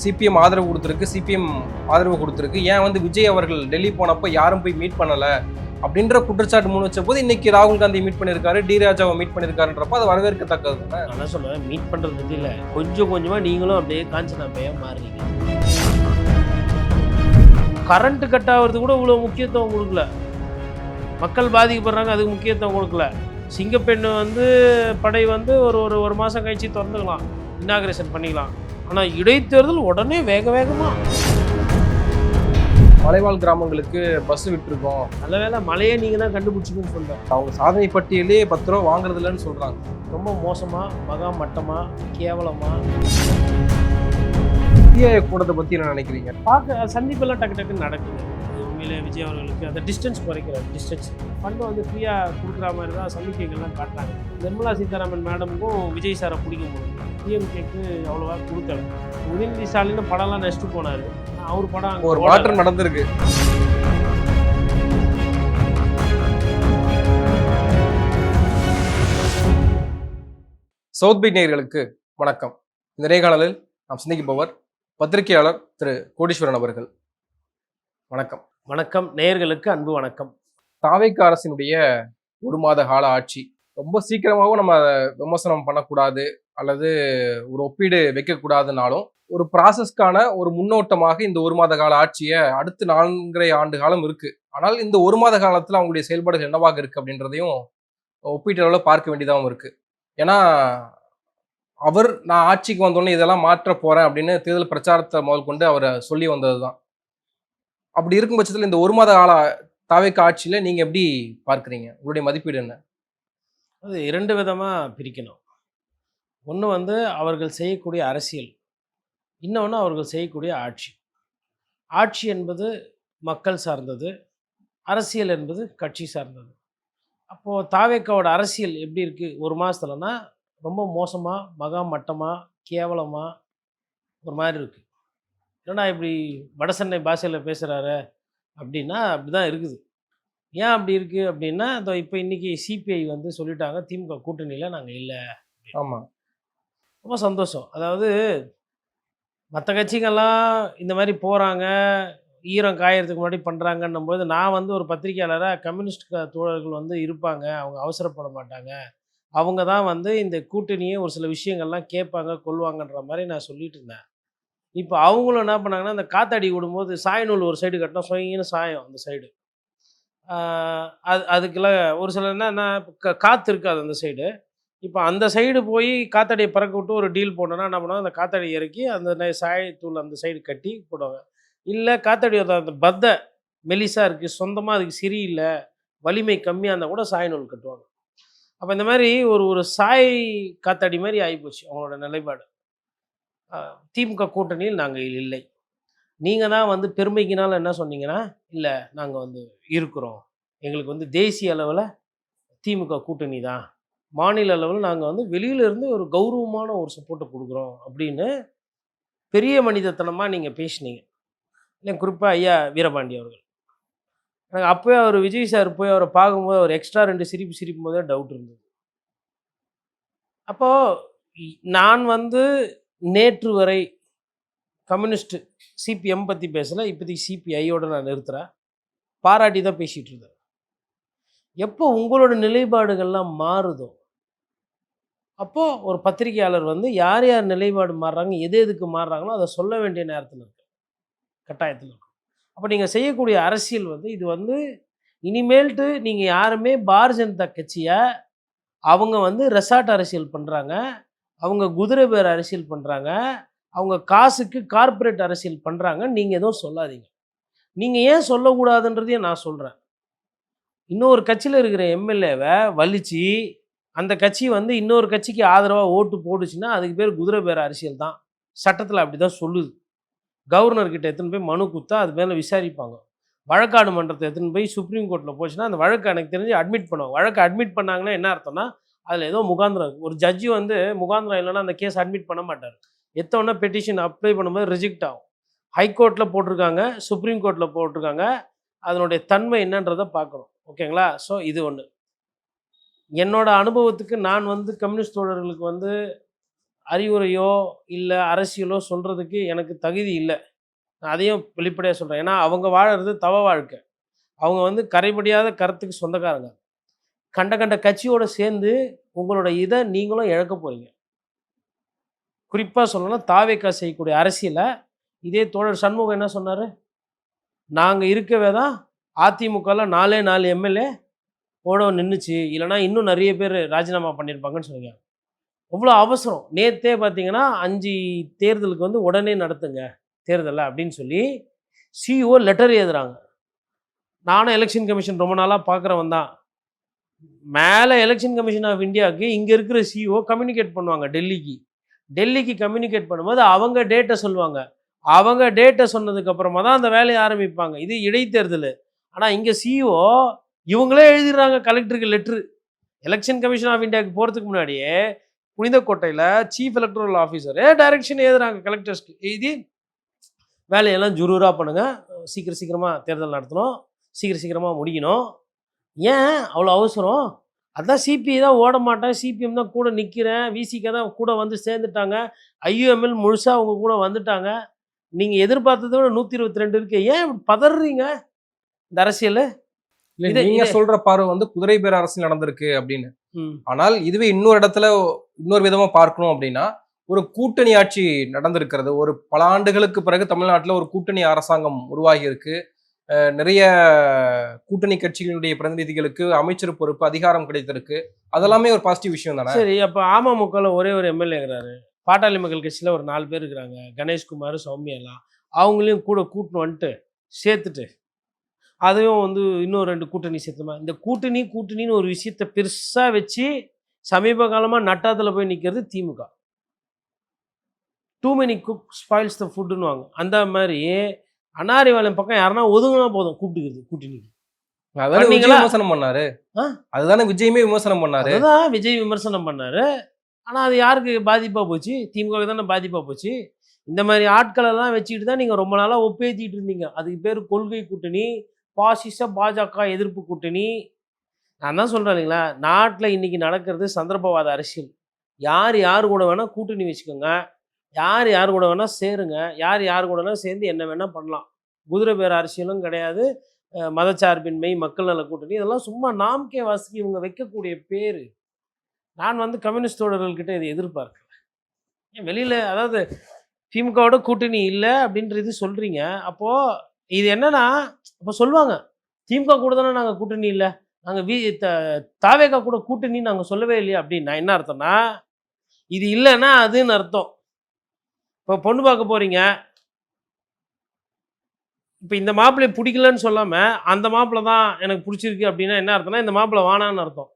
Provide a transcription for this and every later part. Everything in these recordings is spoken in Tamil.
சிபிஎம் ஆதரவு கொடுத்துருக்கு, சிபிஎம் ஆதரவு கொடுத்துருக்கு, ஏன் வந்து விஜய் அவர்கள் டெல்லி போனப்போ யாரும் போய் மீட் பண்ணலை அப்படின்ற குற்றச்சாட்டு முன் வச்ச போது இன்னைக்கு ராகுல் காந்தி மீட் பண்ணியிருக்காரு, டி ராஜாவை மீட் பண்ணியிருக்காருன்றப்போ அது வரவேற்கத்தக்கது. நான் சொல்லுவேன், மீட் பண்ணுறது பற்றி இல்லை, கொஞ்சம் கொஞ்சமாக நீங்களும் அப்படியே காஞ்சனா பையா மாறுறீங்க. கரண்ட் கட் ஆகிறது கூட இவ்வளோ முக்கியத்துவம் கொடுக்கல, மக்கள் பாதிக்கப்படுறாங்க அதுக்கு முக்கியத்துவம் கொடுக்கல. சிங்கப்பெண்ணு வந்து படை வந்து ஒரு மாதம் கழிச்சு திறந்துக்கலாம், இன்னாகிரேஷன் பண்ணிக்கலாம். ஆனால் இடைத்தேர்தல் உடனே வேகமாக. மலைவாழ் கிராமங்களுக்கு பஸ் விட்டுருக்கோம், நல்ல வேலை மலையே நீங்கள் தான் கண்டுபிடிச்சிக்கணும்னு சொல்கிறேன். அவங்க சாதனை பட்டியலே 10 ரூபா வாங்குறது இல்லைன்னு சொல்கிறாங்க. ரொம்ப மோசமாக, மகா மட்டமாக, கேவலமாக. இந்திய கூட்டத்தை பற்றி என்ன நினைக்கிறீங்க? பார்க்க சந்திப்பெல்லாம் டக்குன்னு நடக்குது. உண்மையிலே விஜய் அவர்களுக்கு அந்த டிஸ்டன்ஸ் குறைக்கிறார். டிஸ்டன்ஸ் ஃபண்டு வந்து ஃப்ரீயாக கொடுக்குற மாதிரி தான் சமிக்கைகள்லாம் காட்டுறாங்க. நிர்மலா சீதாராமன் மேடமுக்கும் விஜய் சாரை பிடிக்கும் போது டிஎம்கேக்கு அவ்வளோவா கொடுக்கல. உதயநிதி ஸ்டாலின் படம்லாம் நெக்ஸ்ட்டு போனார், அவர் படம் ஒரு மாற்றம் நடந்திருக்கு. சவுத் பீட் நேயர்களுக்கு வணக்கம். இந்த நேர்காணலில் நாம் சிந்திக்கப்பவர் பத்திரிகையாளர் திரு கோடீஸ்வரன் அவர்கள். வணக்கம். வணக்கம் நேயர்களுக்கு அன்பு வணக்கம். தாவேக அரசினுடைய 1 மாத கால ஆட்சி ரொம்ப சீக்கிரமாகவும் நம்ம விமர்சனம் பண்ணக்கூடாது அல்லது ஒரு ஒப்பீடு வைக்கக்கூடாதுனாலும் ஒரு ப்ராசஸ்க்கான ஒரு முன்னோட்டமாக இந்த 1 மாத கால ஆட்சியை அடுத்து 4.5 ஆண்டு காலம் இருக்கு. ஆனால் இந்த 1 மாத காலத்தில் அவங்களுடைய செயல்பாடுகள் என்னவாக இருக்கு அப்படின்றதையும் ஒப்பீட்டளவில் பார்க்க வேண்டியதாகவும் இருக்கு. ஏன்னா நான் ஆட்சிக்கு வந்தோடனே இதெல்லாம் மாற்ற போறேன் அப்படின்னு தேர்தல் பிரச்சாரத்தை முதல் கொண்டு அவர் சொல்லி வந்தது தான். அப்படி இருக்கும் பட்சத்தில் இந்த 1 மாத கால தாவேக ஆட்சியில நீங்க எப்படி பார்க்குறீங்க? உங்களுடைய மதிப்பீடு என்ன? அது 2 விதமாக பிரிக்கணும். ஒன்று வந்து அவர்கள் செய்யக்கூடிய அரசியல், இன்னொன்று அவர்கள் செய்யக்கூடிய ஆட்சி. ஆட்சி என்பது மக்கள் சார்ந்தது, அரசியல் என்பது கட்சி சார்ந்தது. அப்போது தாவேக்காவோட அரசியல் எப்படி இருக்குது 1 மாதத்துலனா? ரொம்ப மோசமாக, மகா மட்டமாக, கேவலமாக ஒரு மாதிரி இருக்குது. ஏன்னா இப்படி வடசென்னை பாஷையில் பேசுகிறாரு அப்படின்னா அப்படி தான் இருக்குது. ஏன் அப்படி இருக்குது அப்படின்னா, இப்போ இன்றைக்கி சிபிஐ வந்து சொல்லிட்டாங்க திமுக கூட்டணியில் நாங்கள் இல்லை. ஆமாம், ரொம்ப சந்தோஷம். அதாவது மற்ற கட்சிகள்லாம் இந்த மாதிரி போகிறாங்க, ஈரம் காயறதுக்கு முன்னாடி பண்ணுறாங்கன்னும் போது நான் வந்து ஒரு பத்திரிகையாளராக கம்யூனிஸ்ட் தோழர்கள் வந்து இருப்பாங்க, அவங்க அவசரப்பட மாட்டாங்க, அவங்க தான் வந்து இந்த கூட்டணியே ஒரு சில விஷயங்கள்லாம் கேட்பாங்க கொள்வாங்கன்ற மாதிரி நான் சொல்லிட்டு இருந்தேன். இப்போ அவங்களும் என்ன பண்ணாங்கன்னா, அந்த காத்தாடி விடும்போது சாயநூல் ஒரு சைடு கட்டினா சொயின்னு சாயம் அந்த சைடு. அதுக்கெல்லாம் ஒரு சில என்ன காற்று இருக்காது அந்த சைடு. இப்போ அந்த சைடு போய் காத்தாடியை பறக்க விட்டு ஒரு டீல் போட்டோன்னா என்ன பண்ணுவாங்க, அந்த காத்தாடி இறக்கி அந்த சாயத்தூள் அந்த சைடு கட்டி போடுவாங்க. இல்லை காத்தாடியோட அந்த பத்தை மெலிசாக இருக்குது, சொந்தமாக அதுக்கு சரியில்லை, வலிமை கம்மியாக இருந்தால் கூட சாயநூல் கட்டுவாங்க. அப்போ இந்த மாதிரி ஒரு சாய் காத்தாடி மாதிரி ஆகிப்போச்சு அவங்களோட நிலைப்பாடு. திமுக கூட்டணியில் நாங்கள் இல்லை. நீங்கள் தான் வந்து பெருமைக்குனால என்ன சொன்னீங்கன்னா, இல்லை நாங்கள் வந்து இருக்கிறோம், எங்களுக்கு வந்து தேசிய அளவில் திமுக கூட்டணி தான், மாநில அளவில் நாங்கள் வந்து வெளியிலேருந்து ஒரு கௌரவமான ஒரு சப்போர்ட்டை கொடுக்குறோம் அப்படின்னு பெரிய மனிதத்தனமாக நீங்கள் பேசினீங்க. இல்லை குறிப்பாக ஐயா வீரபாண்டி அவர்கள். எனக்கு அப்போயே அவர் விஜய் சார் போய் அவரை பார்க்கும்போது அவர் எக்ஸ்ட்ரா 2 சிரிக்கும் போதே டவுட் இருந்தது. அப்போது நான் வந்து நேற்று வரை கம்யூனிஸ்ட் சிபிஎம் பற்றி பேசலை, இப்போதைக்கு சிபிஐயோடு நான் நிறுத்துகிறேன், பாராட்டி தான் பேசிகிட்டு இருந்தேன். எப்போ உங்களோட நிலைப்பாடுகள்லாம் மாறுதோ அப்போது ஒரு பத்திரிகையாளர் வந்து யார் யார் நிலைப்பாடு மாறுறாங்க, எதுக்கு மாறுறாங்களோ அதை சொல்ல வேண்டிய நேரத்தில் இருக்கு, கட்டாயத்தில் இருக்கும். அப்போ நீங்கள் செய்யக்கூடிய அரசியல் வந்து இது வந்து இனிமேல்ட்டு நீங்கள் யாருமே பாரதிய ஜனதா கட்சியை அவங்க வந்து ரெசார்ட் அரசியல் பண்ணுறாங்க, அவங்க குதிரை பேர் அரசியல் பண்ணுறாங்க, அவங்க காசுக்கு கார்ப்பரேட் அரசியல் பண்ணுறாங்க நீங்கள் எதுவும் சொல்லாதீங்க. நீங்கள் ஏன் சொல்லக்கூடாதுன்றதையும் நான் சொல்கிறேன். இன்னொரு கட்சியில் இருக்கிற எம்எல்ஏவை வலிச்சு அந்த கட்சி வந்து இன்னொரு கட்சிக்கு ஆதரவாக ஓட்டு போட்டுச்சுன்னா அதுக்கு பேர் குதிரை பேர் அரசியல் தான். சட்டத்தில் அப்படி தான் சொல்லுது. கவர்னர்கிட்ட எடுத்துன்னு போய் மனு கொடுத்தா அது மேலே விசாரிப்பாங்க. வழக்காடு மன்றத்தை எடுத்துன்னு போய் சுப்ரீம் கோர்ட்டில் போச்சுன்னா அந்த வழக்கு எனக்கு தெரிஞ்சு அட்மிட் பண்ணுவாங்க. வழக்கு அட்மிட் பண்ணாங்கன்னா என்ன அர்த்தம்னா அதில் ஏதோ முகாந்திரம் இருக்குது. ஒரு ஜட்ஜி வந்து முகாந்திரம் இல்லைன்னா அந்த கேஸ் அட்மிட் பண்ண மாட்டார். எத்தோன்னா பெட்டிஷன் அப்ளை பண்ணும்போது ரிஜெக்ட் ஆகும். ஹைகோர்ட்டில் போட்டிருக்காங்க, சுப்ரீம் கோர்ட்டில் போட்டிருக்காங்க, அதனுடைய தன்மை என்னன்றதை பார்க்கணும். ஓகேங்களா? ஸோ இது ஒன்று. என்னோட அனுபவத்துக்கு நான் வந்து கம்யூனிஸ்ட் தோழர்களுக்கு வந்து அறிவுரையோ இல்லை அரசியலோ சொல்கிறதுக்கு எனக்கு தகுதி இல்லை. நான் அதையும் வெளிப்படையாக சொல்கிறேன். ஏன்னா அவங்க வாழறது தவ வாழ்க்கை. அவங்க வந்து கரைபடியாத கருத்துக்கு சொந்தக்காரங்க. கண்ட கண்ட கட்சியோடு சேர்ந்து உங்களோட இதை நீங்களும் இழக்க போகிறீங்க. குறிப்பாக சொல்லணும்னா தாவேக்கா செய்யக்கூடிய அரசியலை இதே தோழர் சண்முகம் என்ன சொன்னார், நாங்கள் இருக்கவே தான் அதிமுகவில் 4 எம்எல்ஏ ஓட நின்றுச்சு, இல்லைனா இன்னும் நிறைய பேர் ராஜினாமா பண்ணியிருப்பாங்கன்னு சொன்னீங்க. அவ்வளோ அவசரம். நேற்றே பார்த்தீங்கன்னா 5 தேர்தலுக்கு வந்து உடனே நடத்துங்க தேர்தலை அப்படின்னு சொல்லி சிஇஓ லெட்டர் எழுதுறாங்க. நானும் எலெக்ஷன் கமிஷன் ரொம்ப நாளாக பார்க்குறவன் தான். மேலே எலெக்ஷன் கமிஷன் ஆஃப் இந்தியாவுக்கு இங்கே இருக்கிற சிஇஓ கம்யூனிகேட் பண்ணுவாங்க டெல்லிக்கு கம்யூனிகேட் பண்ணும்போது அவங்க டேட்டை சொல்லுவாங்க. அவங்க டேட்டை சொன்னதுக்கப்புறமா தான் அந்த வேலையை ஆரம்பிப்பாங்க. இது இடைத்தேர்தல். ஆனால் இங்கே சிஇஓ இவங்களே எழுதிடுறாங்க கலெக்டருக்கு லெட்ரு. எலெக்ஷன் கமிஷன் ஆஃப் இந்தியாவுக்கு போகிறதுக்கு முன்னாடியே புனிதக்கோட்டையில் சீஃப் எலக்ட்ரல் ஆஃபீஸரே டைரக்ஷன் எழுதுறாங்க கலெக்டர்ஸ்க்கு. எழுதி வேலையெல்லாம் ஜுரூராக பண்ணுங்கள், சீக்கிரமாக தேர்தல் நடத்தணும், சீக்கிரமாக முடிக்கணும். ஏன் அவ்வளோ அவசரம்? அதான் சிபிஐ தான் ஓட மாட்டேன், சிபிஎம் தான் கூட நிற்கிறேன், விசிகே தான் கூட வந்து சேர்ந்துட்டாங்க, ஐயுஎம்எல் முழுசாக அவங்க கூட வந்துட்டாங்க. நீங்கள் எதிர்பார்த்ததை விட 122 இருக்கு. ஏன் இப்படி பதறீங்க இந்த அரசியல்? நீங்க சொல்ற பார்வை வந்து குதிரை பேர் அரசியல் நடந்திருக்கு அப்படின்னு. ஆனால் இதுவே இன்னொரு விதமா பார்க்கணும் அப்படின்னா, ஒரு கூட்டணி ஆட்சி நடந்திருக்கிறது. ஒரு பல ஆண்டுகளுக்கு பிறகு தமிழ்நாட்டில் ஒரு கூட்டணி அரசாங்கம் உருவாகி இருக்கு. நிறைய கூட்டணி கட்சிகளுடைய பிரதிநிதிகளுக்கு அமைச்சர் பொறுப்பு, அதிகாரம் கிடைத்திருக்கு. அதெல்லாமே ஒரு பாசிட்டிவ் விஷயம் தானே. சரி, அப்போ அமமுகவில் ஒரே ஒரு எம்எல்ஏங்கிறாரு, பாட்டாளி மக்கள் கட்சியில் ஒரு 4 பேர் இருக்கிறாங்க, கணேஷ்குமார், சௌமியாலாம். அவங்களையும் கூட கூட்டின்னு வந்துட்டு சேர்த்துட்டு அதையும் வந்து இன்னும் 2 கூட்டணி சேர்த்துமா. இந்த கூட்டணின்னு ஒரு விஷயத்தை பெருசாக வச்சு சமீப காலமாக நட்டாத்தில் போய் நிற்கிறது திமுக. டூ மெனி குக் ஸ்பாயில்ஸ் த ஃபுட்டுன்னுவாங்க. அந்த மாதிரி அனாரிவாளையம் பக்கம் யாருன்னா ஒதுங்கினா போதும் கூப்பிட்டுக்கிறது கூட்டணிக்கு. அதான் விஜய் விமர்சனம் பண்ணாரு. அதுதானே விஜயுமே விமர்சனம் பண்ணாரு. அதுதான் விஜய் விமர்சனம் பண்ணாரு. ஆனால் அது யாருக்கு பாதிப்பாக போச்சு? திமுக தானே பாதிப்பாக போச்சு. இந்த மாதிரி ஆட்களெல்லாம் வச்சுக்கிட்டு தான் நீங்கள் ரொம்ப நாளாக ஒப்பேத்திட்டு இருந்தீங்க. அதுக்கு பேர் கொள்கை கூட்டணி, பாசிச பாஜக எதிர்ப்பு கூட்டணி. நான் தான் சொல்கிறேன் இல்லைங்களா, நாட்டில் இன்றைக்கி நடக்கிறது சந்தர்ப்பவாத அரசியல். யார் கூட வேணால் கூட்டணி வச்சுக்கோங்க, யார் கூட வேணால் சேருங்க, யார் கூட வேணால் சேர்ந்து என்ன வேணால் பண்ணலாம். குதிரை பேர் அரசியலும் கிடையாது, மதச்சார்பின்மை, மக்கள் நல கூட்டணி, இதெல்லாம் சும்மா நாம்கே வாசிக்கு இவங்க வைக்கக்கூடிய பேர். நான் வந்து கம்யூனிஸ்ட் தோழர்கள்கிட்ட இதை எதிர்பார்க்கல. ஏன் வெளியில், அதாவது திமுகவோட கூட்டணி இல்லை அப்படின்றது சொல்கிறீங்க. அப்போது இது என்னன்னா, அப்போ சொல்லுவாங்க திமுக கூட தானே நாங்கள் கூட்டணி இல்லை, நாங்கள் தாவேகா கூட கூட்டணி நாங்கள் சொல்லவே இல்லையா அப்படின்னா என்ன அர்த்தம்னா, இது இல்லைன்னா அதுன்னு அர்த்தம். இப்போ பொண்ணு பார்க்க போகிறீங்க, இப்போ இந்த மாப்பிள்ளையை பிடிக்கலன்னு சொல்லாமல் அந்த மாப்பிள்ளை தான் எனக்கு பிடிச்சிருக்கு அப்படின்னா என்ன அர்த்தம்னா இந்த மாப்பிள்ளை வானான்னு அர்த்தம்.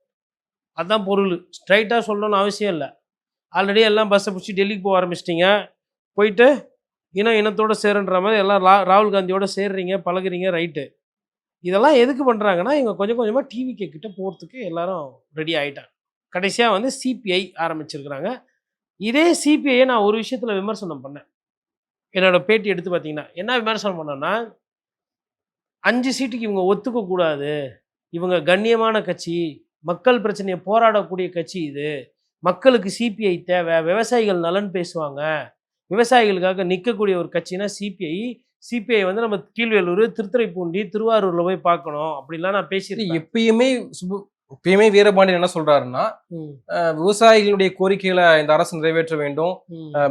அதுதான் பொருள். ஸ்ட்ரைட்டாக சொல்லணும்னு அவசியம் இல்லை. ஆல்ரெடி எல்லாம் பஸ்ஸை பிடிச்சி டெல்லிக்கு போக ஆரம்பிச்சிட்டிங்க. போயிட்டு இனத்தோடு சேருன்ற மாதிரி எல்லாம் ராகுல் காந்தியோட சேர்றீங்க, பழகுறீங்க, ரைட்டு. இதெல்லாம் எதுக்கு பண்ணுறாங்கன்னா இவங்க கொஞ்சம் கொஞ்சமாக டிவிகே கிட்ட போகிறதுக்கு எல்லாரும் ரெடி ஆகிட்டாங்க. கடைசியாக வந்து சிபிஐ ஆரம்பிச்சிருக்கிறாங்க. இதே சிபிஐயை நான் ஒரு விஷயத்தில் விமர்சனம் பண்ணேன். என்னோட பேட்டி எடுத்து பார்த்தீங்கன்னா என்ன விமர்சனம் பண்ணேன்னா, 5 சீட்டுக்கு இவங்க ஒத்துக்கக்கூடாது, இவங்க கண்ணியமான கட்சி, மக்கள் பிரச்சனையை போராடக்கூடிய கட்சி, இது மக்களுக்கு சிபிஐ தேவை, விவசாயிகள் நலன் பேசுவாங்க, விவசாயிகளுக்காக நிற்கக்கூடிய ஒரு கட்சினா சிபிஐ வந்து நம்ம கீழ்வேலூர், திருத்துறைப்பூண்டி, திருவாரூரில் போய் பார்க்கணும் அப்படின்லாம் நான் பேசியிருக்கேன். எப்பயுமே வீரபாண்டியன் என்ன சொல்றாருன்னா, விவசாயிகளுடைய கோரிக்கைகளை இந்த அரசு நிறைவேற்ற வேண்டும்,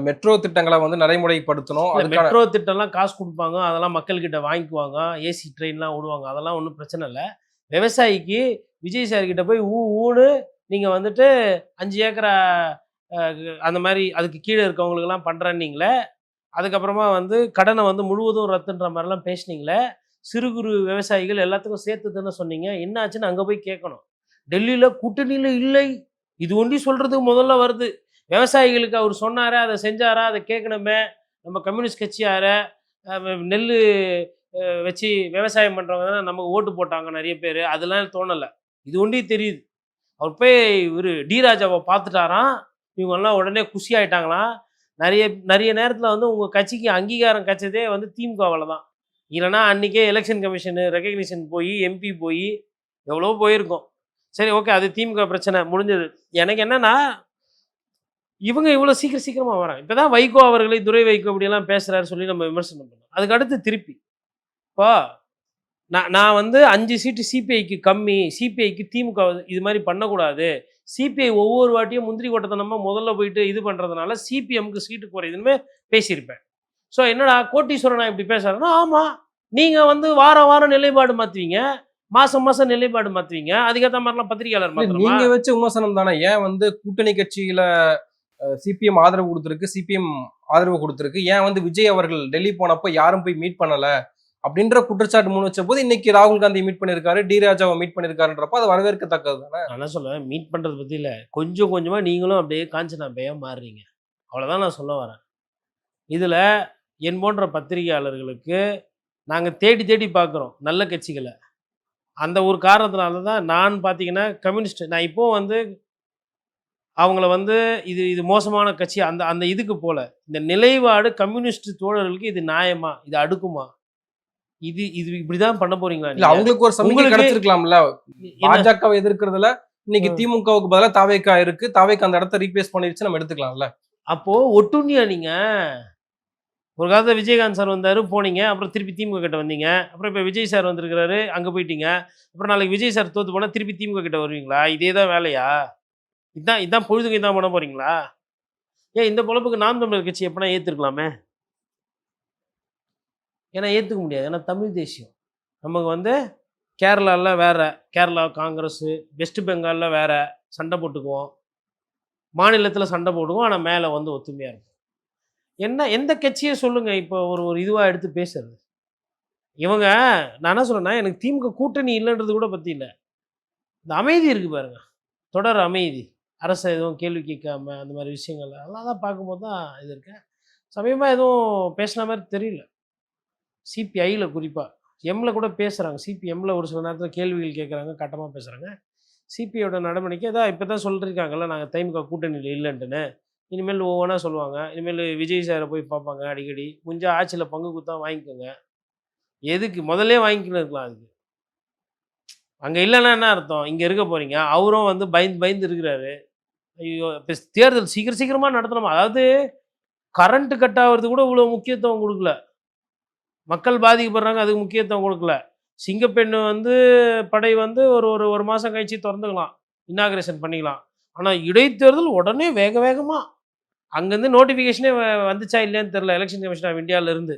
மெட்ரோ திட்டங்களை வந்து நடைமுறைப்படுத்தணும். மெட்ரோ திட்டம்லாம் காசு கொடுப்பாங்க, அதெல்லாம் மக்கள்கிட்ட வாங்கிக்குவாங்க, ஏசி ட்ரெயின்லாம் விடுவாங்க, அதெல்லாம் ஒன்றும் பிரச்சனை இல்லை. விவசாயிக்கு விஜய் சார் கிட்ட போய் ஊன்னு நீங்கள் வந்துட்டு 5 ஏக்கரா அந்த மாதிரி அதுக்கு கீழே இருக்கவங்களுக்கெல்லாம் பண்ணுறன்னீங்களே, அதுக்கப்புறமா வந்து கடனை வந்து முழுவதும் ரத்துன்ற மாதிரிலாம் பேசுனீங்களே, சிறு குறு விவசாயிகள் எல்லாத்துக்கும் சேர்த்து தானே சொன்னீங்க, என்ன ஆச்சுன்னு அங்கே போய் கேட்கணும். டெல்லியில் கூட்டணியில் இல்லை, இது ஒண்டி சொல்கிறதுக்கு முதல்ல வருது. விவசாயிகளுக்கு அவர் சொன்னாரா, அதை செஞ்சாரா, அதை கேட்கணுமே. நம்ம கம்யூனிஸ்ட் கட்சியார நெல் வச்சு விவசாயம் பண்ணுறவங்க தானே நமக்கு ஓட்டு போட்டாங்க நிறைய பேர், அதெல்லாம் தோணலை. இது ஒண்டி தெரியுது. அவர் போய் இவர் டி ராஜாவை பார்த்துட்டாராம், இவங்கெல்லாம் உடனே குஷி ஆகிட்டாங்களாம். நிறைய நேரத்தில் வந்து உங்கள் கட்சிக்கு அங்கீகாரம் கிடைச்சதே வந்து திமுகவில் தான். இல்லைனா அன்றைக்கே எலெக்ஷன் கமிஷனு ரெகக்னிஷன் போய் எம்பி போய் எவ்வளோ போயிருக்கோம். சரி, ஓகே, அது திமுக பிரச்சனை முடிஞ்சது. எனக்கு என்னென்னா, இவங்க இவ்வளோ சீக்கிரமா வராங்க. இப்போ தான் வைகோ அவர்களை துரை வைகோ இப்படியெல்லாம் பேசுகிறாரு சொல்லி நம்ம விமர்சனம் பண்ணோம். அதுக்கு அடுத்து திருப்பி இப்போ நான் வந்து 5 சீட்டு சிபிஐக்கு கம்மி, சிபிஐக்கு திமுக இது மாதிரி பண்ணக்கூடாது, சிபிஐ ஒவ்வொரு வாட்டியும் முந்திரி கொட்டத்தனமா முதல்ல போயிட்டு இது பண்ணுறதுனால சிபிஎம்க்கு சீட்டு குறையுதுன்னு பேசியிருப்பேன். ஸோ என்னடா கோட்டீஸ்வரனா இப்படி பேசுறாருன்னா, ஆமாம், நீங்கள் வந்து வாரம் வாரம் நிலைப்பாடு மாற்றுவீங்க, மாதம் மாதம் நிலைப்பாடு மாற்றுவீங்க, அதுக்கேற்ற மாதிரிலாம் பத்திரிகையாளர் மாற்றணுமா? நீங்க வச்ச விமர்சனம் தானே. ஏன் வந்து கூட்டணி கட்சியில சிபிஎம் ஆதரவு கொடுத்திருக்கு, சிபிஎம் ஆதரவு கொடுத்திருக்கு, ஏன் வந்து விஜய் அவர்கள் டெல்லி போனப்போ யாரும் போய் மீட் பண்ணல அப்படின்ற குற்றச்சாட்டு முன் வச்ச போது இன்னைக்கு ராகுல் காந்தி மீட் பண்ணிருக்காரு, டி ராஜாவை மீட் பண்ணிருக்காருன்றப்ப அது வரவேற்கத்தக்கது தானே. நான் என்ன சொல்லுவேன், மீட் பண்ணுறது பற்றி இல்லை, கொஞ்சம் கொஞ்சமாக நீங்களும் அப்படியே காஞ்சனா பேயா மாறுறீங்க, அவ்வளோதான் நான் சொல்ல வரேன். இதில் என் போன்ற பத்திரிகையாளர்களுக்கு நாங்கள் தேடி தேடி பார்க்குறோம் நல்ல கட்சிகளை. அந்த ஒரு காரணத்தினால தான் நான் பார்த்தீங்கன்னா கம்யூனிஸ்ட், நான் இப்போ வந்து அவங்கள வந்து இது இது மோசமான கட்சி அந்த அந்த இதுக்கு போல, இந்த நிலைப்பாடு கம்யூனிஸ்ட் தோழர்களுக்கு இது நியாயமா, இது அடுக்குமா, இது இது இப்படிதான் பண்ண போறீங்களா? இல்ல அவங்களுக்கு ஒரு சமிக்கை கிடைச்சிருக்கலாம்ல. பாஜகவை எதிர்க்கிறதுல இன்னைக்கு திமுகவுக்கு பதிலா தாவேகா இருக்கு, தாவேகா அந்த இடத்த ரீப்ளேஸ் பண்ணிருச்சு, நம்ம எடுத்துக்கலாம்ல. அப்போ ஒட்டுண்ணியா நீங்க ஒரு காலத்தில் விஜயகாந்த் சார் வந்தார், போனீங்க, அப்புறம் திருப்பி திமுக கிட்ட வந்தீங்க, அப்புறம் இப்போ விஜய் சார் வந்திருக்கிறாரு, அங்கே போயிட்டீங்க, அப்புறம் நாளைக்கு விஜய் சார் தோற்று போனால் திருப்பி திமுக கிட்ட வருவீங்களா? இதே தான் வேலையா? இதான் பொழுதுக்கு இதான் பண்ண போகிறீங்களா? ஏன் இந்த பொழப்புக்கு நாம் தமிழர் கட்சி எப்படின்னா ஏற்றுருக்கலாமே? ஏன்னா ஏற்றுக்க முடியாது, ஏன்னா தமிழ் தேசியம். நமக்கு வந்து கேரளாவில் வேறு, கேரளா காங்கிரஸு, வெஸ்ட் பெங்காலில் வேறு சண்டை போட்டுக்குவோம், மாநிலத்தில் சண்டை போட்டுக்குவோம், ஆனால் மேலே வந்து ஒத்துமையாக இருக்கும். என்ன எந்த கட்சியை சொல்லுங்கள் இப்போ ஒரு இதுவாக எடுத்து பேசுறது? இவங்க நான் என்ன சொல்கிறேன்னா, எனக்கு திமுக கூட்டணி இல்லைன்றது கூட பற்றி இல்லை, இந்த அமைதி இருக்குது பாருங்க, தொடர் அமைதி, அரசை எதுவும் கேள்வி கேட்காம அந்த மாதிரி விஷயங்கள் அதெல்லாம் தான் பார்க்கும்போது தான் இது இருக்கேன். சமயமாக எதுவும் பேசின மாதிரி தெரியல, சிபிஐயில் குறிப்பாக. எம்மில் கூட பேசுகிறாங்க, சிபிஎம்மில் ஒரு சில நேரத்தில் கேள்விகள் கேட்குறாங்க, கட்டமாக பேசுகிறாங்க. சிபிஐயோட நடவடிக்கை தான் இப்போ தான் சொல்லியிருக்காங்கல்ல, நாங்கள் திமுக கூட்டணியில் இல்லைன்ட்டுன்னு. இனிமேல் ஒவ்வொன்றா சொல்லுவாங்க, இனிமேல் விஜய் சாரை போய் பார்ப்பாங்க அடிக்கடி, முடிஞ்சா ஆட்சியில் பங்கு கொடுத்தா வாங்கிக்கோங்க. எதுக்கு முதல்லே வாங்கிக்கணும் இருக்கலாம், அதுக்கு அங்கே இல்லைன்னா என்ன அர்த்தம்? இங்கே இருக்க போகிறீங்க, அவரும் வந்து பயந்து இருக்கிறாரு. ஐயோ, இப்போ தேர்தல் சீக்கிரமாக நடத்தணுமா? அதாவது கரண்ட்டு கட் ஆகிறது கூட இவ்வளோ முக்கியத்துவம் கொடுக்கல, மக்கள் பாதிக்கப்படுறாங்க, அதுக்கு முக்கியத்துவம் கொடுக்கல. சிங்கப்பெண்ணு வந்து படை வந்து ஒரு மாதம் கழிச்சு திறந்துக்கலாம், இன்னாகிரேஷன் பண்ணிக்கலாம். ஆனால் இடைத்தேர்தல் உடனே வேகமாக அங்கேருந்து நோட்டிஃபிகேஷனே வந்துச்சா இல்லையான்னு தெரில, எலெக்ஷன் கமிஷன் ஆஃப் இந்தியாவிலேருந்து